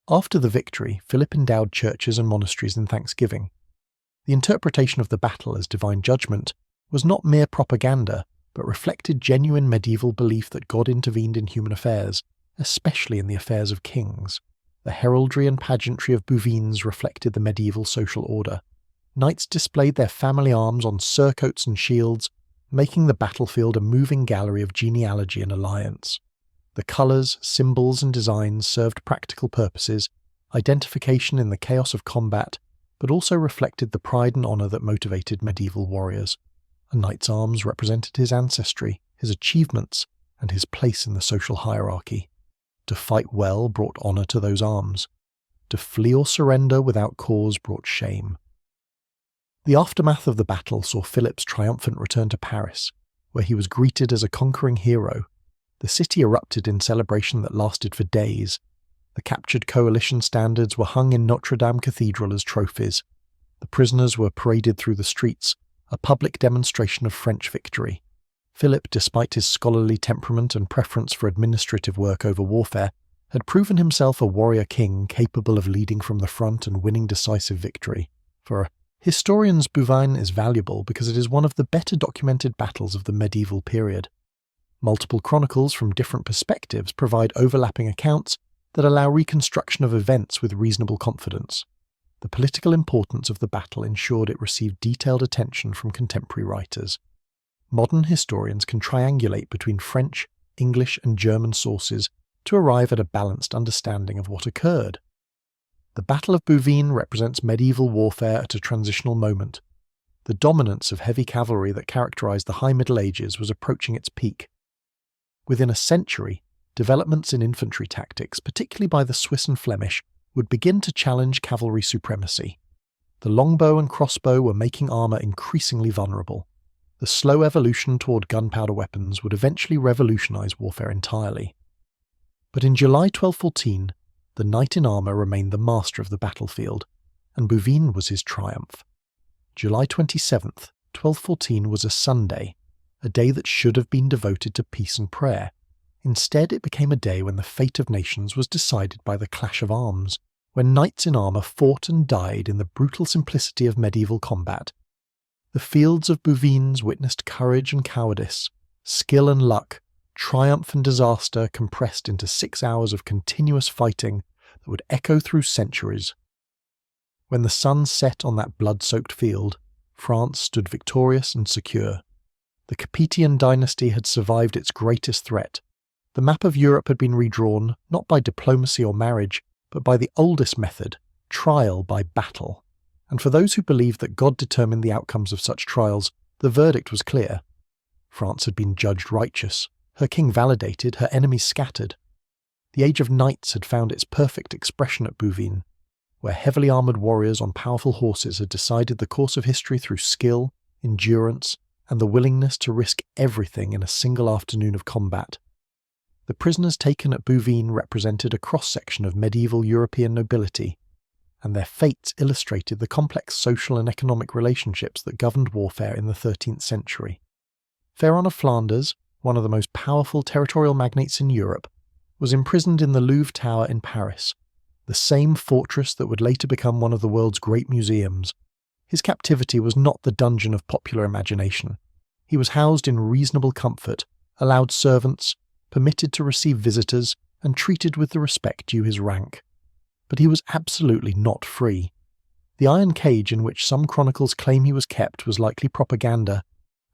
After the victory, Philip endowed churches and monasteries in thanksgiving. The interpretation of the battle as divine judgment was not mere propaganda, but reflected genuine medieval belief that God intervened in human affairs, especially in the affairs of kings. The heraldry and pageantry of Bouvines reflected the medieval social order. Knights displayed their family arms on surcoats and shields, making the battlefield a moving gallery of genealogy and alliance. The colours, symbols and designs served practical purposes, identification in the chaos of combat, but also reflected the pride and honour that motivated medieval warriors. A knight's arms represented his ancestry, his achievements, and his place in the social hierarchy. To fight well brought honour to those arms. To flee or surrender without cause brought shame. The aftermath of the battle saw Philip's triumphant return to Paris, where he was greeted as a conquering hero. The city erupted in celebration that lasted for days. The captured coalition standards were hung in Notre Dame Cathedral as trophies. The prisoners were paraded through the streets, a public demonstration of French victory. Philip, despite his scholarly temperament and preference for administrative work over warfare, had proven himself a warrior king capable of leading from the front and winning decisive victory. For historians, Bouvines is valuable because it is one of the better documented battles of the medieval period. Multiple chronicles from different perspectives provide overlapping accounts that allow reconstruction of events with reasonable confidence. The political importance of the battle ensured it received detailed attention from contemporary writers. Modern historians can triangulate between French, English and German sources to arrive at a balanced understanding of what occurred. The Battle of Bouvines represents medieval warfare at a transitional moment. The dominance of heavy cavalry that characterized the High Middle Ages was approaching its peak. Within a century, developments in infantry tactics, particularly by the Swiss and Flemish, would begin to challenge cavalry supremacy. The longbow and crossbow were making armour increasingly vulnerable. The slow evolution toward gunpowder weapons would eventually revolutionize warfare entirely. But in July 1214, the knight in armour remained the master of the battlefield, and Bouvines was his triumph. July 27th, 1214 was a Sunday, a day that should have been devoted to peace and prayer. Instead, it became a day when the fate of nations was decided by the clash of arms, when knights in armour fought and died in the brutal simplicity of medieval combat. The fields of Bouvines witnessed courage and cowardice, skill and luck, triumph and disaster compressed into 6 hours of continuous fighting that would echo through centuries. When the sun set on that blood-soaked field, France stood victorious and secure. The Capetian dynasty had survived its greatest threat. The map of Europe had been redrawn, not by diplomacy or marriage, but by the oldest method, trial by battle, and for those who believed that God determined the outcomes of such trials, the verdict was clear. France had been judged righteous, her king validated, her enemies scattered. The age of knights had found its perfect expression at Bouvines, where heavily armoured warriors on powerful horses had decided the course of history through skill, endurance, and the willingness to risk everything in a single afternoon of combat. The prisoners taken at Bouvines represented a cross-section of medieval European nobility, and their fates illustrated the complex social and economic relationships that governed warfare in the 13th century. Ferrand of Flanders, one of the most powerful territorial magnates in Europe, was imprisoned in the Louvre Tower in Paris, the same fortress that would later become one of the world's great museums. His captivity was not the dungeon of popular imagination. He was housed in reasonable comfort, allowed servants, permitted to receive visitors, and treated with the respect due his rank. But he was absolutely not free. The iron cage in which some chronicles claim he was kept was likely propaganda,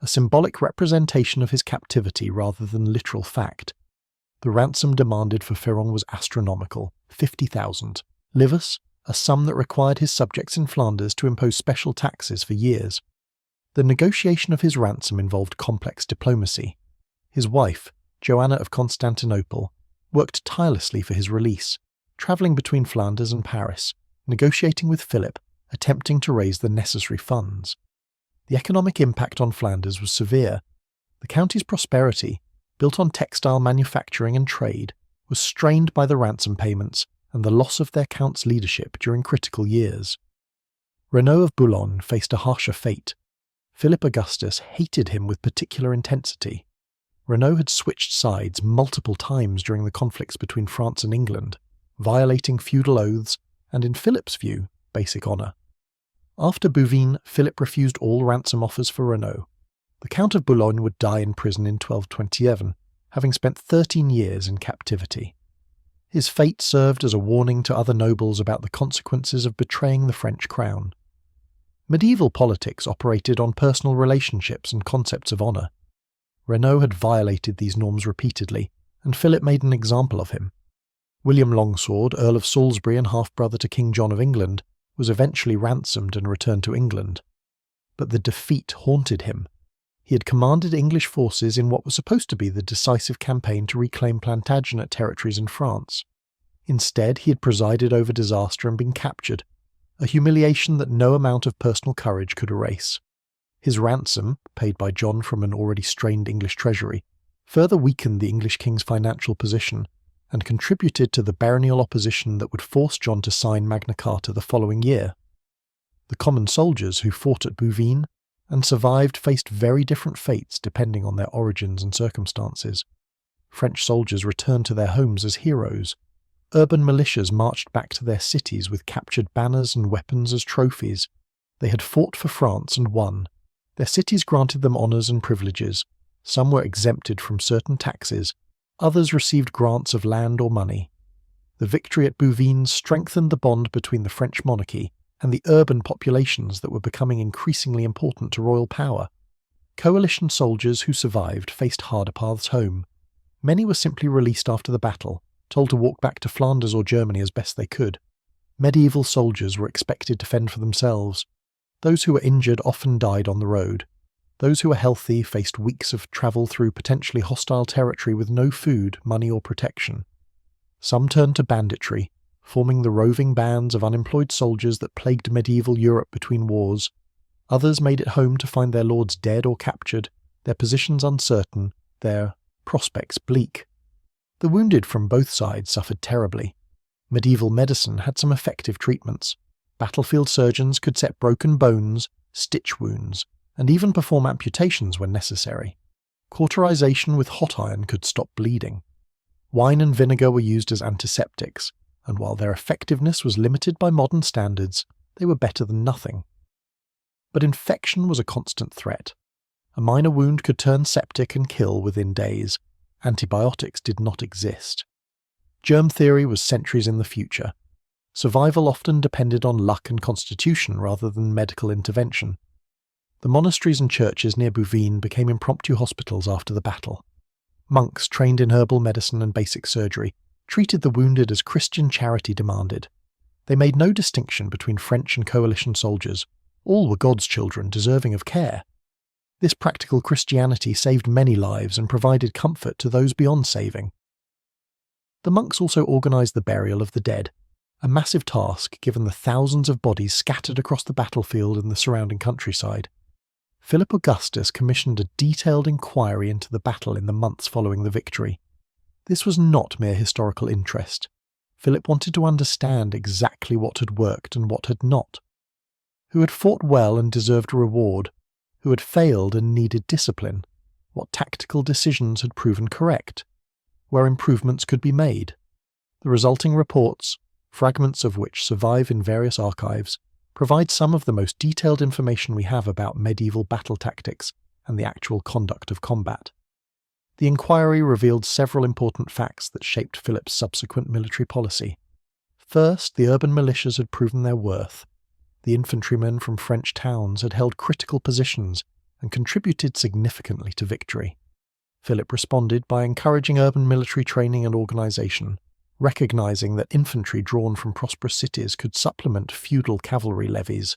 a symbolic representation of his captivity rather than literal fact. The ransom demanded for Ferrand was astronomical, 50,000 livres, a sum that required his subjects in Flanders to impose special taxes for years. The negotiation of his ransom involved complex diplomacy. His wife, Joanna of Constantinople, worked tirelessly for his release, travelling between Flanders and Paris, negotiating with Philip, attempting to raise the necessary funds. The economic impact on Flanders was severe. The county's prosperity, built on textile manufacturing and trade, was strained by the ransom payments and the loss of their count's leadership during critical years. Renaud of Boulogne faced a harsher fate. Philip Augustus hated him with particular intensity. Renaud had switched sides multiple times during the conflicts between France and England, violating feudal oaths and, in Philip's view, basic honour. After Bouvines, Philip refused all ransom offers for Renaud. The Count of Boulogne would die in prison in 1227, having spent 13 years in captivity. His fate served as a warning to other nobles about the consequences of betraying the French crown. Medieval politics operated on personal relationships and concepts of honour. Renaud had violated these norms repeatedly, and Philip made an example of him. William Longsword, Earl of Salisbury and half-brother to King John of England, was eventually ransomed and returned to England. But the defeat haunted him. He had commanded English forces in what was supposed to be the decisive campaign to reclaim Plantagenet territories in France. Instead, he had presided over disaster and been captured, a humiliation that no amount of personal courage could erase. His ransom, paid by John from an already strained English treasury, further weakened the English king's financial position and contributed to the baronial opposition that would force John to sign Magna Carta the following year. The common soldiers who fought at Bouvines and survived faced very different fates depending on their origins and circumstances. French soldiers returned to their homes as heroes. Urban militias marched back to their cities with captured banners and weapons as trophies. They had fought for France and won. Their cities granted them honours and privileges. Some were exempted from certain taxes. Others received grants of land or money. The victory at Bouvines strengthened the bond between the French monarchy and the urban populations that were becoming increasingly important to royal power. Coalition soldiers who survived faced harder paths home. Many were simply released after the battle, told to walk back to Flanders or Germany as best they could. Medieval soldiers were expected to fend for themselves. Those who were injured often died on the road. Those who were healthy faced weeks of travel through potentially hostile territory with no food, money or protection. Some turned to banditry, forming the roving bands of unemployed soldiers that plagued medieval Europe between wars. Others made it home to find their lords dead or captured, their positions uncertain, their prospects bleak. The wounded from both sides suffered terribly. Medieval medicine had some effective treatments. Battlefield surgeons could set broken bones, stitch wounds, and even perform amputations when necessary. Cauterization with hot iron could stop bleeding. Wine and vinegar were used as antiseptics, and while their effectiveness was limited by modern standards, they were better than nothing. But infection was a constant threat. A minor wound could turn septic and kill within days. Antibiotics did not exist. Germ theory was centuries in the future. Survival often depended on luck and constitution rather than medical intervention. The monasteries and churches near Bouvines became impromptu hospitals after the battle. Monks trained in herbal medicine and basic surgery treated the wounded as Christian charity demanded. They made no distinction between French and coalition soldiers. All were God's children, deserving of care. This practical Christianity saved many lives and provided comfort to those beyond saving. The monks also organised the burial of the dead, a massive task given the thousands of bodies scattered across the battlefield and the surrounding countryside. Philip Augustus commissioned a detailed inquiry into the battle in the months following the victory. This was not mere historical interest. Philip wanted to understand exactly what had worked and what had not. Who had fought well and deserved a reward, who had failed and needed discipline, what tactical decisions had proven correct, where improvements could be made. The resulting reports, fragments of which survive in various archives, provide some of the most detailed information we have about medieval battle tactics and the actual conduct of combat. The inquiry revealed several important facts that shaped Philip's subsequent military policy. First, the urban militias had proven their worth. The infantrymen from French towns had held critical positions and contributed significantly to victory. Philip responded by encouraging urban military training and organisation, recognising that infantry drawn from prosperous cities could supplement feudal cavalry levies.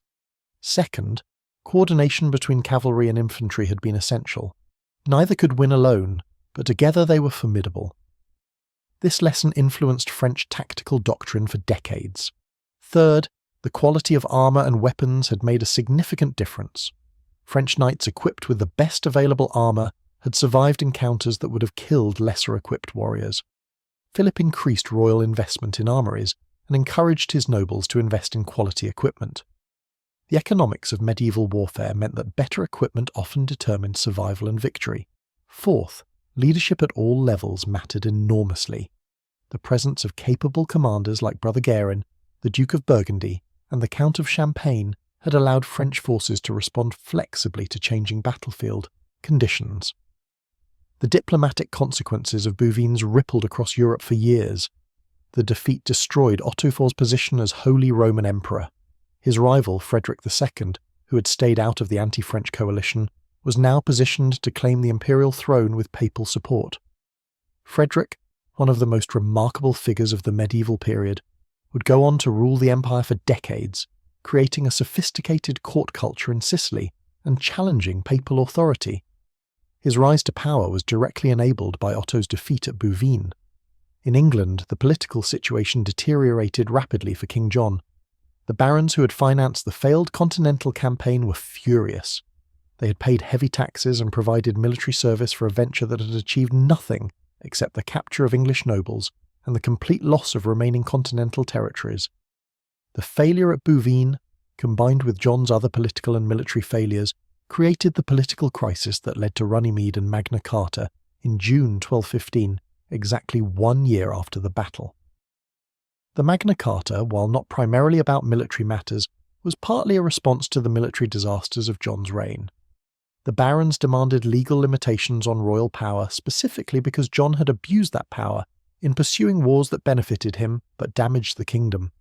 Second, coordination between cavalry and infantry had been essential. Neither could win alone, but together they were formidable. This lesson influenced French tactical doctrine for decades. Third, the quality of armour and weapons had made a significant difference. French knights equipped with the best available armour had survived encounters that would have killed lesser-equipped warriors. Philip increased royal investment in armouries and encouraged his nobles to invest in quality equipment. The economics of medieval warfare meant that better equipment often determined survival and victory. Fourth, leadership at all levels mattered enormously. The presence of capable commanders like Brother Guerin, the Duke of Burgundy, and the Count of Champagne had allowed French forces to respond flexibly to changing battlefield conditions. The diplomatic consequences of Bouvines rippled across Europe for years. The defeat destroyed Otto IV's position as Holy Roman Emperor. His rival, Frederick II, who had stayed out of the anti-French coalition, was now positioned to claim the imperial throne with papal support. Frederick, one of the most remarkable figures of the medieval period, would go on to rule the empire for decades, creating a sophisticated court culture in Sicily and challenging papal authority. His rise to power was directly enabled by Otto's defeat at Bouvines. In England, the political situation deteriorated rapidly for King John. The barons who had financed the failed continental campaign were furious. They had paid heavy taxes and provided military service for a venture that had achieved nothing except the capture of English nobles and the complete loss of remaining continental territories. The failure at Bouvines, combined with John's other political and military failures, created the political crisis that led to Runnymede and Magna Carta in June 1215, exactly 1 year after the battle. The Magna Carta, while not primarily about military matters, was partly a response to the military disasters of John's reign. The barons demanded legal limitations on royal power specifically because John had abused that power in pursuing wars that benefited him but damaged the kingdom.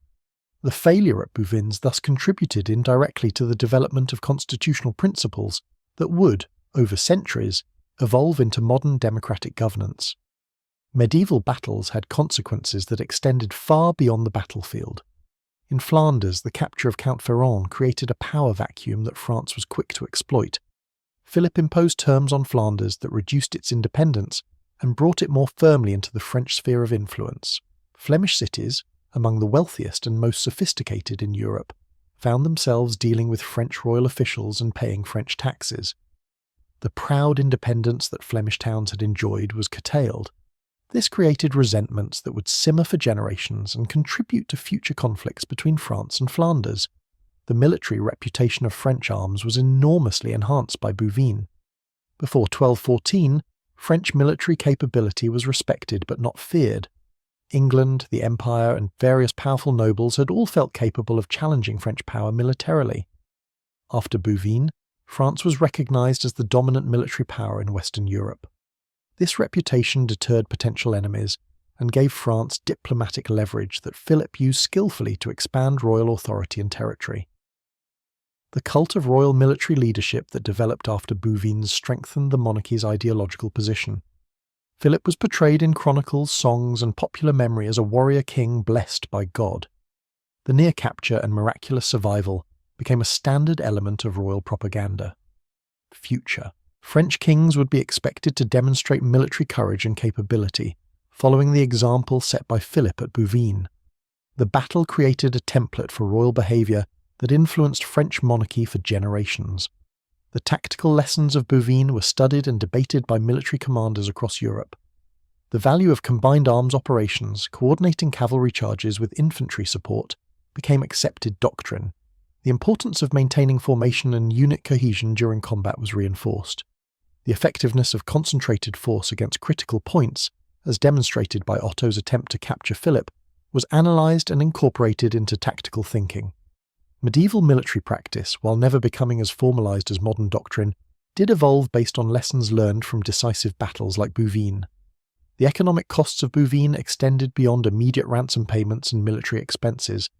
The failure at Bouvines thus contributed indirectly to the development of constitutional principles that would, over centuries, evolve into modern democratic governance. Medieval battles had consequences that extended far beyond the battlefield. In Flanders, the capture of Count Ferrand created a power vacuum that France was quick to exploit. Philip imposed terms on Flanders that reduced its independence and brought it more firmly into the French sphere of influence. Flemish cities, among the wealthiest and most sophisticated in Europe, found themselves dealing with French royal officials and paying French taxes. The proud independence that Flemish towns had enjoyed was curtailed. This created resentments that would simmer for generations and contribute to future conflicts between France and Flanders. The military reputation of French arms was enormously enhanced by Bouvines. Before 1214, French military capability was respected but not feared. England, the Empire, and various powerful nobles had all felt capable of challenging French power militarily. After Bouvines, France was recognised as the dominant military power in Western Europe. This reputation deterred potential enemies and gave France diplomatic leverage that Philip used skillfully to expand royal authority and territory. The cult of royal military leadership that developed after Bouvines strengthened the monarchy's ideological position. Philip was portrayed in chronicles, songs, and popular memory as a warrior king blessed by God. the near capture and miraculous survival became a standard element of royal propaganda. Future. French kings would be expected to demonstrate military courage and capability, following the example set by Philip at Bouvines. The battle created a template for royal behaviour that influenced French monarchy for generations. The tactical lessons of Bouvines were studied and debated by military commanders across Europe. The value of combined arms operations, coordinating cavalry charges with infantry support, became accepted doctrine. The importance of maintaining formation and unit cohesion during combat was reinforced. The effectiveness of concentrated force against critical points, as demonstrated by Otto's attempt to capture Philip, was analysed and incorporated into tactical thinking. Medieval military practice, while never becoming as formalised as modern doctrine, did evolve based on lessons learned from decisive battles like Bouvines. The economic costs of Bouvines extended beyond immediate ransom payments and military expenses.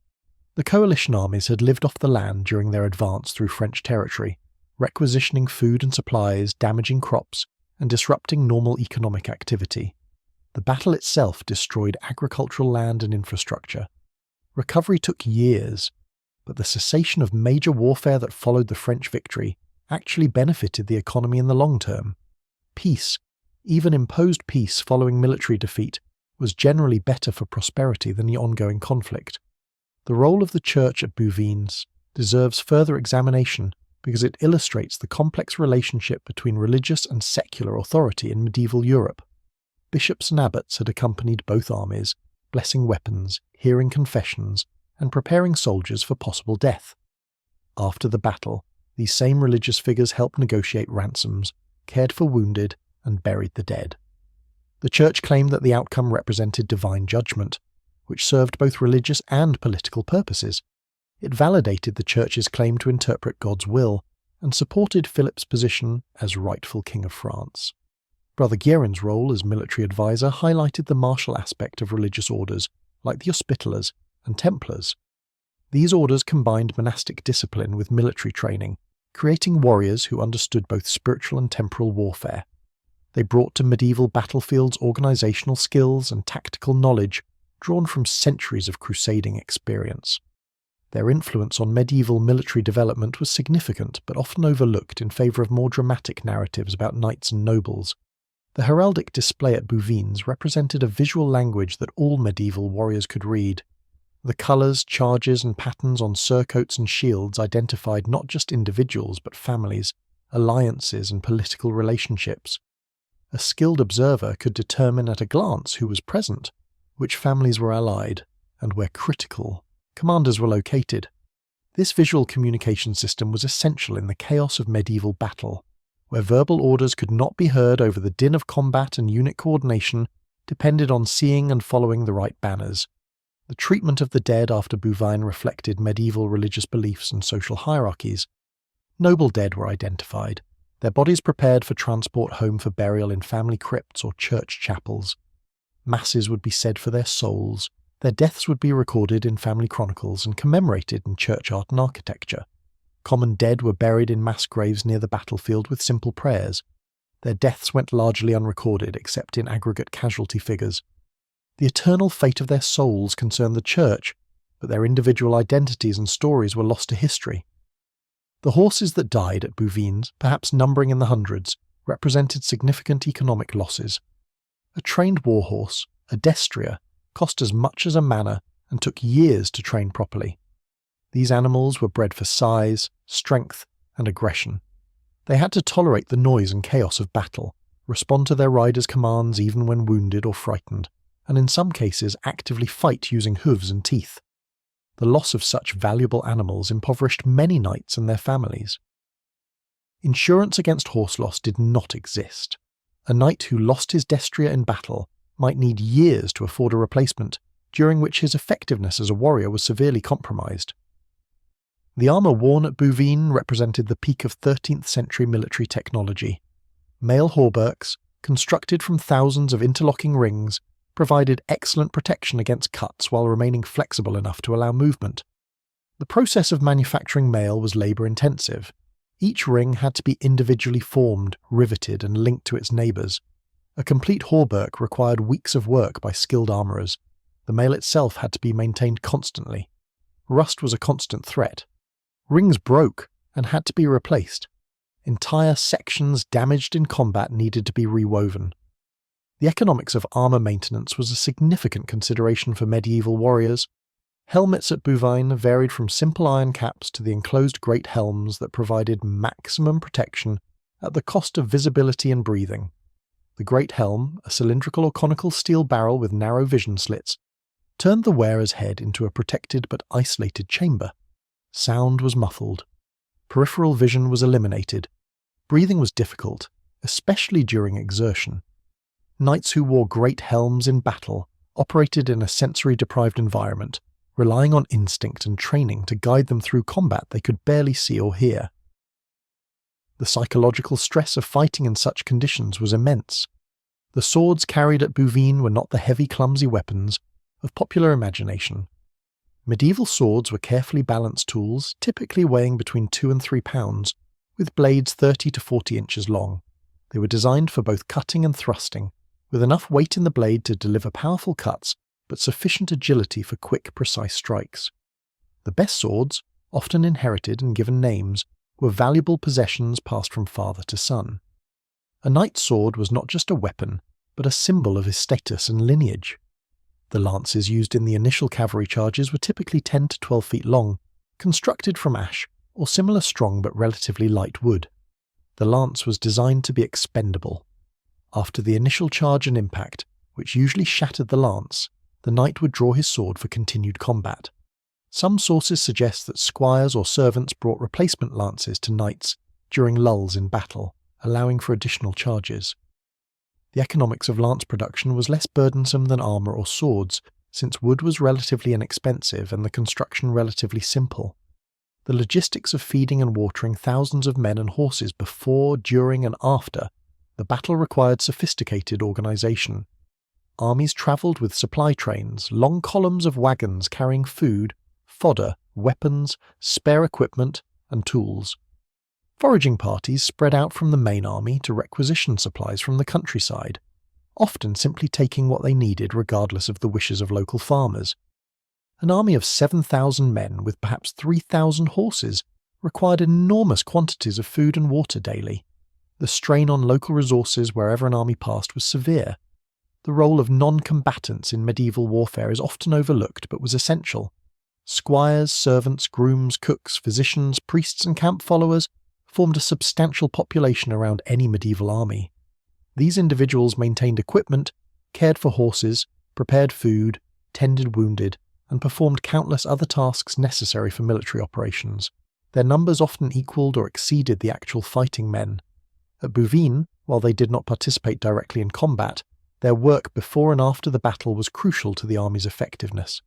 The coalition armies had lived off the land during their advance through French territory, requisitioning food and supplies, damaging crops, and disrupting normal economic activity. The battle itself destroyed agricultural land and infrastructure. Recovery took years, but the cessation of major warfare that followed the French victory actually benefited the economy in the long term. Peace, even imposed peace following military defeat, was generally better for prosperity than the ongoing conflict. The role of the church at Bouvines deserves further examination because it illustrates the complex relationship between religious and secular authority in medieval Europe. Bishops and abbots had accompanied both armies, blessing weapons, hearing confessions, and preparing soldiers for possible death. After the battle, these same religious figures helped negotiate ransoms, cared for wounded, and buried the dead. The Church claimed that the outcome represented divine judgment, which served both religious and political purposes. It validated the Church's claim to interpret God's will, and supported Philip's position as rightful King of France. Brother Guérin's role as military advisor highlighted the martial aspect of religious orders, like the Hospitallers and Templars. These orders combined monastic discipline with military training, creating warriors who understood both spiritual and temporal warfare. They brought to medieval battlefields organizational skills and tactical knowledge drawn from centuries of crusading experience. Their influence on medieval military development was significant but often overlooked in favour of more dramatic narratives about knights and nobles. The heraldic display at Bouvines represented a visual language that all medieval warriors could read. The colours, charges and patterns on surcoats and shields identified not just individuals but families, alliances and political relationships. A skilled observer could determine at a glance who was present, which families were allied, and where critical commanders were located. This visual communication system was essential in the chaos of medieval battle, where verbal orders could not be heard over the din of combat and unit coordination depended on seeing and following the right banners. The treatment of the dead after Bouvines reflected medieval religious beliefs and social hierarchies. Noble dead were identified, their bodies prepared for transport home for burial in family crypts or church chapels. Masses would be said for their souls, their deaths would be recorded in family chronicles and commemorated in church art and architecture. Common dead were buried in mass graves near the battlefield with simple prayers. Their deaths went largely unrecorded except in aggregate casualty figures. The eternal fate of their souls concerned the church, but their individual identities and stories were lost to history. The horses that died at Bouvines, perhaps numbering in the hundreds, represented significant economic losses. A trained war horse, a destrier, cost as much as a manor and took years to train properly. These animals were bred for size, strength, and aggression. They had to tolerate the noise and chaos of battle, respond to their riders' commands even when wounded or frightened, and in some cases actively fight using hooves and teeth. The loss of such valuable animals impoverished many knights and their families. Insurance against horse loss did not exist. A knight who lost his destrier in battle might need years to afford a replacement, during which his effectiveness as a warrior was severely compromised. The armour worn at Bouvines represented the peak of 13th century military technology. Mail hauberks, constructed from thousands of interlocking rings, provided excellent protection against cuts while remaining flexible enough to allow movement. The process of manufacturing mail was labour-intensive. Each ring had to be individually formed, riveted, and linked to its neighbours. A complete hauberk required weeks of work by skilled armourers. The mail itself had to be maintained constantly. Rust was a constant threat. Rings broke and had to be replaced. Entire sections damaged in combat needed to be rewoven. The economics of armour maintenance was a significant consideration for medieval warriors. Helmets at Bouvines varied from simple iron caps to the enclosed great helms that provided maximum protection at the cost of visibility and breathing. The great helm, a cylindrical or conical steel barrel with narrow vision slits, turned the wearer's head into a protected but isolated chamber. Sound was muffled. Peripheral vision was eliminated. Breathing was difficult, especially during exertion. Knights who wore great helms in battle operated in a sensory-deprived environment, relying on instinct and training to guide them through combat they could barely see or hear. The psychological stress of fighting in such conditions was immense. The swords carried at Bouvines were not the heavy, clumsy weapons of popular imagination. Medieval swords were carefully balanced tools, typically weighing between 2 and 3 pounds, with blades 30 to 40 inches long. They were designed for both cutting and thrusting, with enough weight in the blade to deliver powerful cuts, but sufficient agility for quick, precise strikes. The best swords, often inherited and given names, were valuable possessions passed from father to son. A knight's sword was not just a weapon, but a symbol of his status and lineage. The lances used in the initial cavalry charges were typically 10 to 12 feet long, constructed from ash or similar strong but relatively light wood. The lance was designed to be expendable. After the initial charge and impact, which usually shattered the lance, the knight would draw his sword for continued combat. Some sources suggest that squires or servants brought replacement lances to knights during lulls in battle, allowing for additional charges. The economics of lance production was less burdensome than armour or swords, since wood was relatively inexpensive and the construction relatively simple. The logistics of feeding and watering thousands of men and horses before, during and after the battle required sophisticated organisation. Armies travelled with supply trains, long columns of wagons carrying food, fodder, weapons, spare equipment, and tools. Foraging parties spread out from the main army to requisition supplies from the countryside, often simply taking what they needed regardless of the wishes of local farmers. An army of 7,000 men with perhaps 3,000 horses required enormous quantities of food and water daily. The strain on local resources wherever an army passed was severe. The role of non-combatants in medieval warfare is often overlooked but was essential. Squires, servants, grooms, cooks, physicians, priests and camp followers formed a substantial population around any medieval army. These individuals maintained equipment, cared for horses, prepared food, tended wounded, and performed countless other tasks necessary for military operations. Their numbers often equalled or exceeded the actual fighting men. At Bouvines, while they did not participate directly in combat, their work before and after the battle was crucial to the army's effectiveness.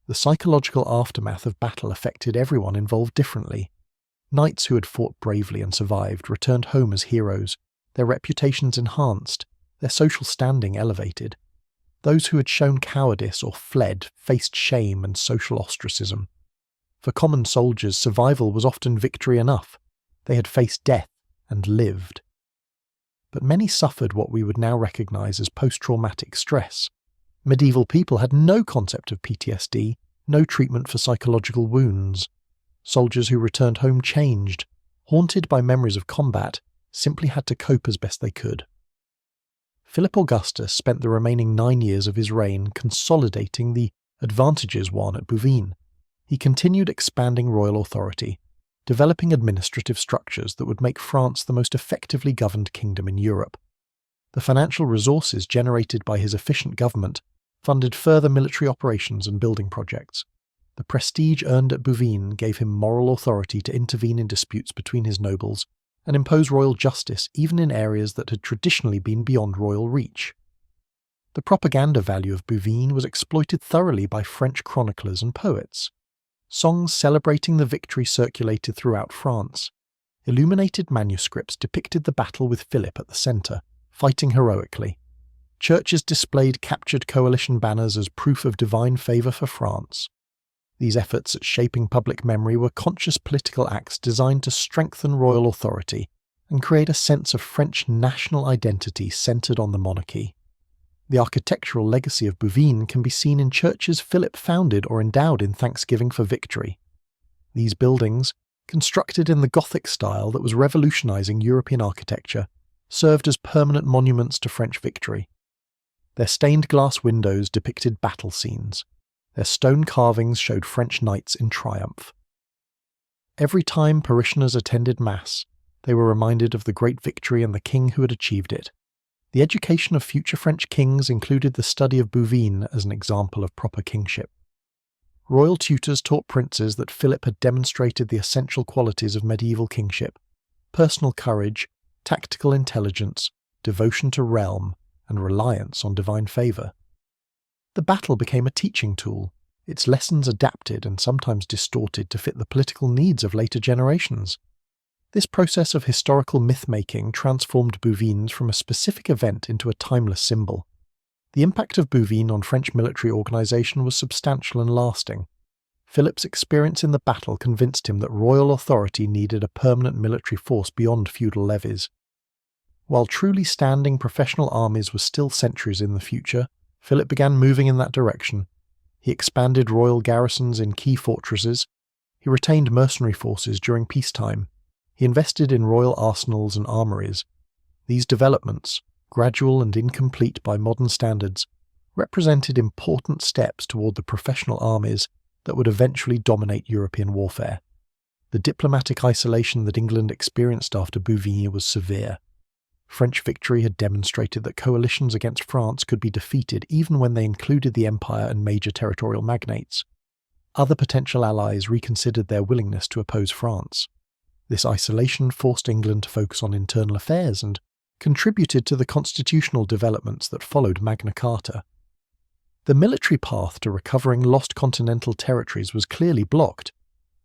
The psychological aftermath of battle affected everyone involved differently. Knights who had fought bravely and survived returned home as heroes, their reputations enhanced, their social standing elevated. Those who had shown cowardice or fled faced shame and social ostracism. For common soldiers, survival was often victory enough. They had faced death and lived. But many suffered what we would now recognise as post-traumatic stress. Medieval people had no concept of PTSD, no treatment for psychological wounds. Soldiers who returned home changed, haunted by memories of combat, simply had to cope as best they could. Philip Augustus spent the remaining 9 years of his reign consolidating the advantages won at Bouvines. He continued expanding royal authority, developing administrative structures that would make France the most effectively governed kingdom in Europe. The financial resources generated by his efficient government funded further military operations and building projects. The prestige earned at Bouvines gave him moral authority to intervene in disputes between his nobles and impose royal justice even in areas that had traditionally been beyond royal reach. The propaganda value of Bouvines was exploited thoroughly by French chroniclers and poets. Songs celebrating the victory circulated throughout France. Illuminated manuscripts depicted the battle with Philip at the centre, fighting heroically. Churches displayed captured coalition banners as proof of divine favour for France. These efforts at shaping public memory were conscious political acts designed to strengthen royal authority and create a sense of French national identity centred on the monarchy. The architectural legacy of Bouvines can be seen in churches Philip founded or endowed in thanksgiving for victory. These buildings, constructed in the Gothic style that was revolutionizing European architecture, served as permanent monuments to French victory. Their stained glass windows depicted battle scenes. Their stone carvings showed French knights in triumph. Every time parishioners attended Mass, they were reminded of the great victory and the king who had achieved it. The education of future French kings included the study of Bouvines as an example of proper kingship. Royal tutors taught princes that Philip had demonstrated the essential qualities of medieval kingship: personal courage, tactical intelligence, devotion to realm, and reliance on divine favour. The battle became a teaching tool, its lessons adapted and sometimes distorted to fit the political needs of later generations. This process of historical myth-making transformed Bouvines from a specific event into a timeless symbol. The impact of Bouvines on French military organisation was substantial and lasting. Philip's experience in the battle convinced him that royal authority needed a permanent military force beyond feudal levies. While truly standing professional armies were still centuries in the future, Philip began moving in that direction. He expanded royal garrisons in key fortresses. He retained mercenary forces during peacetime. He invested in royal arsenals and armories. These developments, gradual and incomplete by modern standards, represented important steps toward the professional armies that would eventually dominate European warfare. The diplomatic isolation that England experienced after Bouvines was severe. French victory had demonstrated that coalitions against France could be defeated even when they included the empire and major territorial magnates. Other potential allies reconsidered their willingness to oppose France. This isolation forced England to focus on internal affairs and contributed to the constitutional developments that followed Magna Carta. The military path to recovering lost continental territories was clearly blocked.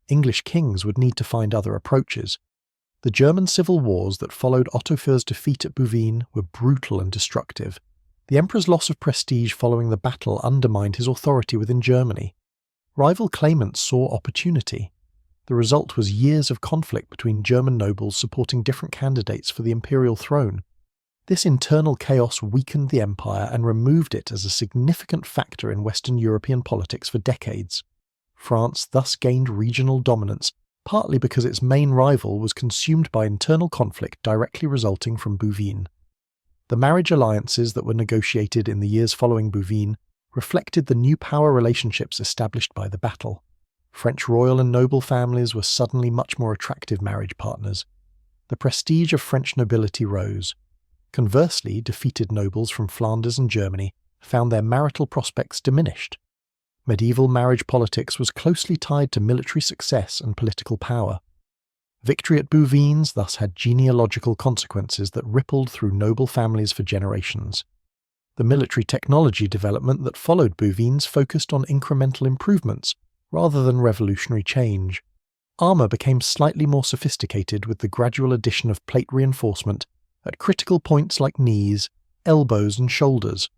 English kings would need to find other approaches. The German civil wars that followed Otto Für's defeat at Bouvines were brutal and destructive. The emperor's loss of prestige following the battle undermined his authority within Germany. Rival claimants saw opportunity. The result was years of conflict between German nobles supporting different candidates for the imperial throne. This internal chaos weakened the empire and removed it as a significant factor in Western European politics for decades. France thus gained regional dominance, partly because its main rival was consumed by internal conflict directly resulting from Bouvines. The marriage alliances that were negotiated in the years following Bouvines reflected the new power relationships established by the battle. French royal and noble families were suddenly much more attractive marriage partners. The prestige of French nobility rose. Conversely, defeated nobles from Flanders and Germany found their marital prospects diminished. Medieval marriage politics was closely tied to military success and political power. Victory at Bouvines thus had genealogical consequences that rippled through noble families for generations. The military technology development that followed Bouvines focused on incremental improvements rather than revolutionary change. Armour became slightly more sophisticated with the gradual addition of plate reinforcement at critical points like knees, elbows and shoulders.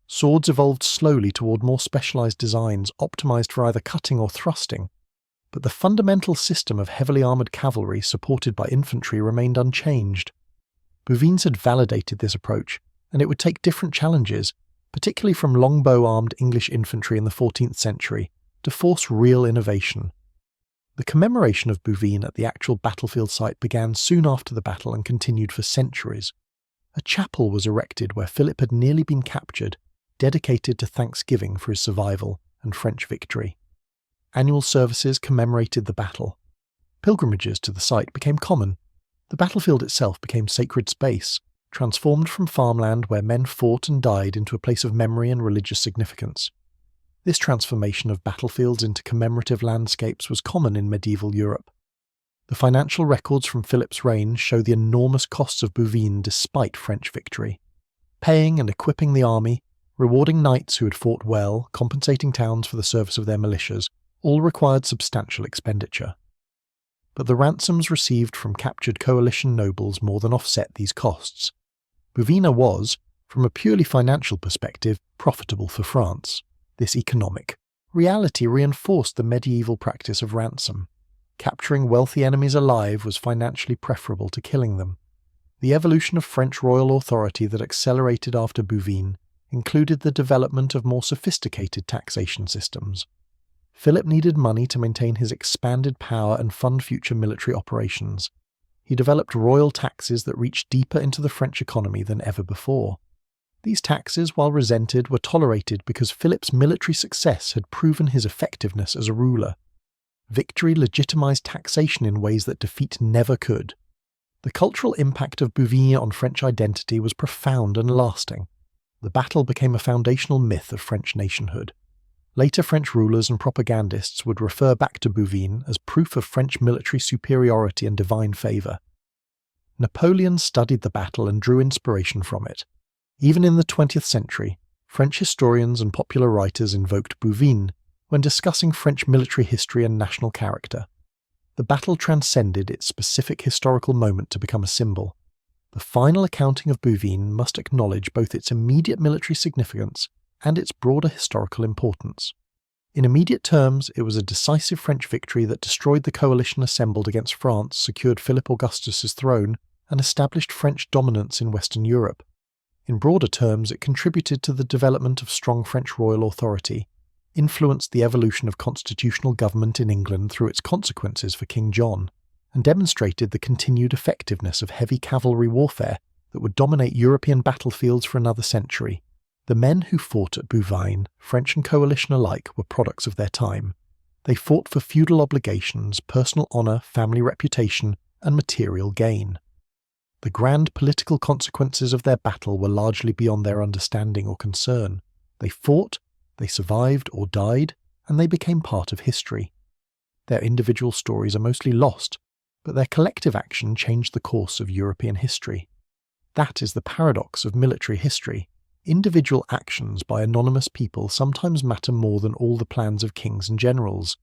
Swords evolved slowly toward more specialized designs optimized for either cutting or thrusting, but the fundamental system of heavily armored cavalry supported by infantry remained unchanged. Bouvines had validated this approach, and it would take different challenges, particularly from longbow-armed English infantry in the 14th century, to force real innovation. The commemoration of Bouvines at the actual battlefield site began soon after the battle and continued for centuries. A chapel was erected where Philip had nearly been captured, dedicated to thanksgiving for his survival and French victory. Annual services commemorated the battle. Pilgrimages to the site became common. The battlefield itself became sacred space, transformed from farmland where men fought and died into a place of memory and religious significance. This transformation of battlefields into commemorative landscapes was common in medieval Europe. The financial records from Philip's reign show the enormous costs of Bouvines despite French victory. Paying and equipping the army, rewarding knights who had fought well, compensating towns for the service of their militias, all required substantial expenditure. But the ransoms received from captured coalition nobles more than offset these costs. Bouvines was, from a purely financial perspective, profitable for France. This economic reality reinforced the medieval practice of ransom. Capturing wealthy enemies alive was financially preferable to killing them. The evolution of French royal authority that accelerated after Bouvines included the development of more sophisticated taxation systems. Philip needed money to maintain his expanded power and fund future military operations. He developed royal taxes that reached deeper into the French economy than ever before. These taxes, while resented, were tolerated because Philip's military success had proven his effectiveness as a ruler. Victory legitimized taxation in ways that defeat never could. The cultural impact of Bouvines on French identity was profound and lasting. The battle became a foundational myth of French nationhood. Later French rulers and propagandists would refer back to Bouvines as proof of French military superiority and divine favour. Napoleon studied the battle and drew inspiration from it. Even in the 20th century, French historians and popular writers invoked Bouvines when discussing French military history and national character. The battle transcended its specific historical moment to become a symbol. The final accounting of Bouvines must acknowledge both its immediate military significance and its broader historical importance. In immediate terms, it was a decisive French victory that destroyed the coalition assembled against France, secured Philip Augustus's throne, and established French dominance in Western Europe. In broader terms, it contributed to the development of strong French royal authority, influenced the evolution of constitutional government in England through its consequences for King John, and demonstrated the continued effectiveness of heavy cavalry warfare that would dominate European battlefields for another century. The men who fought at Bouvines, French and coalition alike, were products of their time. They fought for feudal obligations, personal honour, family reputation, and material gain. The grand political consequences of their battle were largely beyond their understanding or concern. They fought, they survived or died, and they became part of history. Their individual stories are mostly lost, but their collective action changed the course of European history. That is the paradox of military history. Individual actions by anonymous people sometimes matter more than all the plans of kings and generals.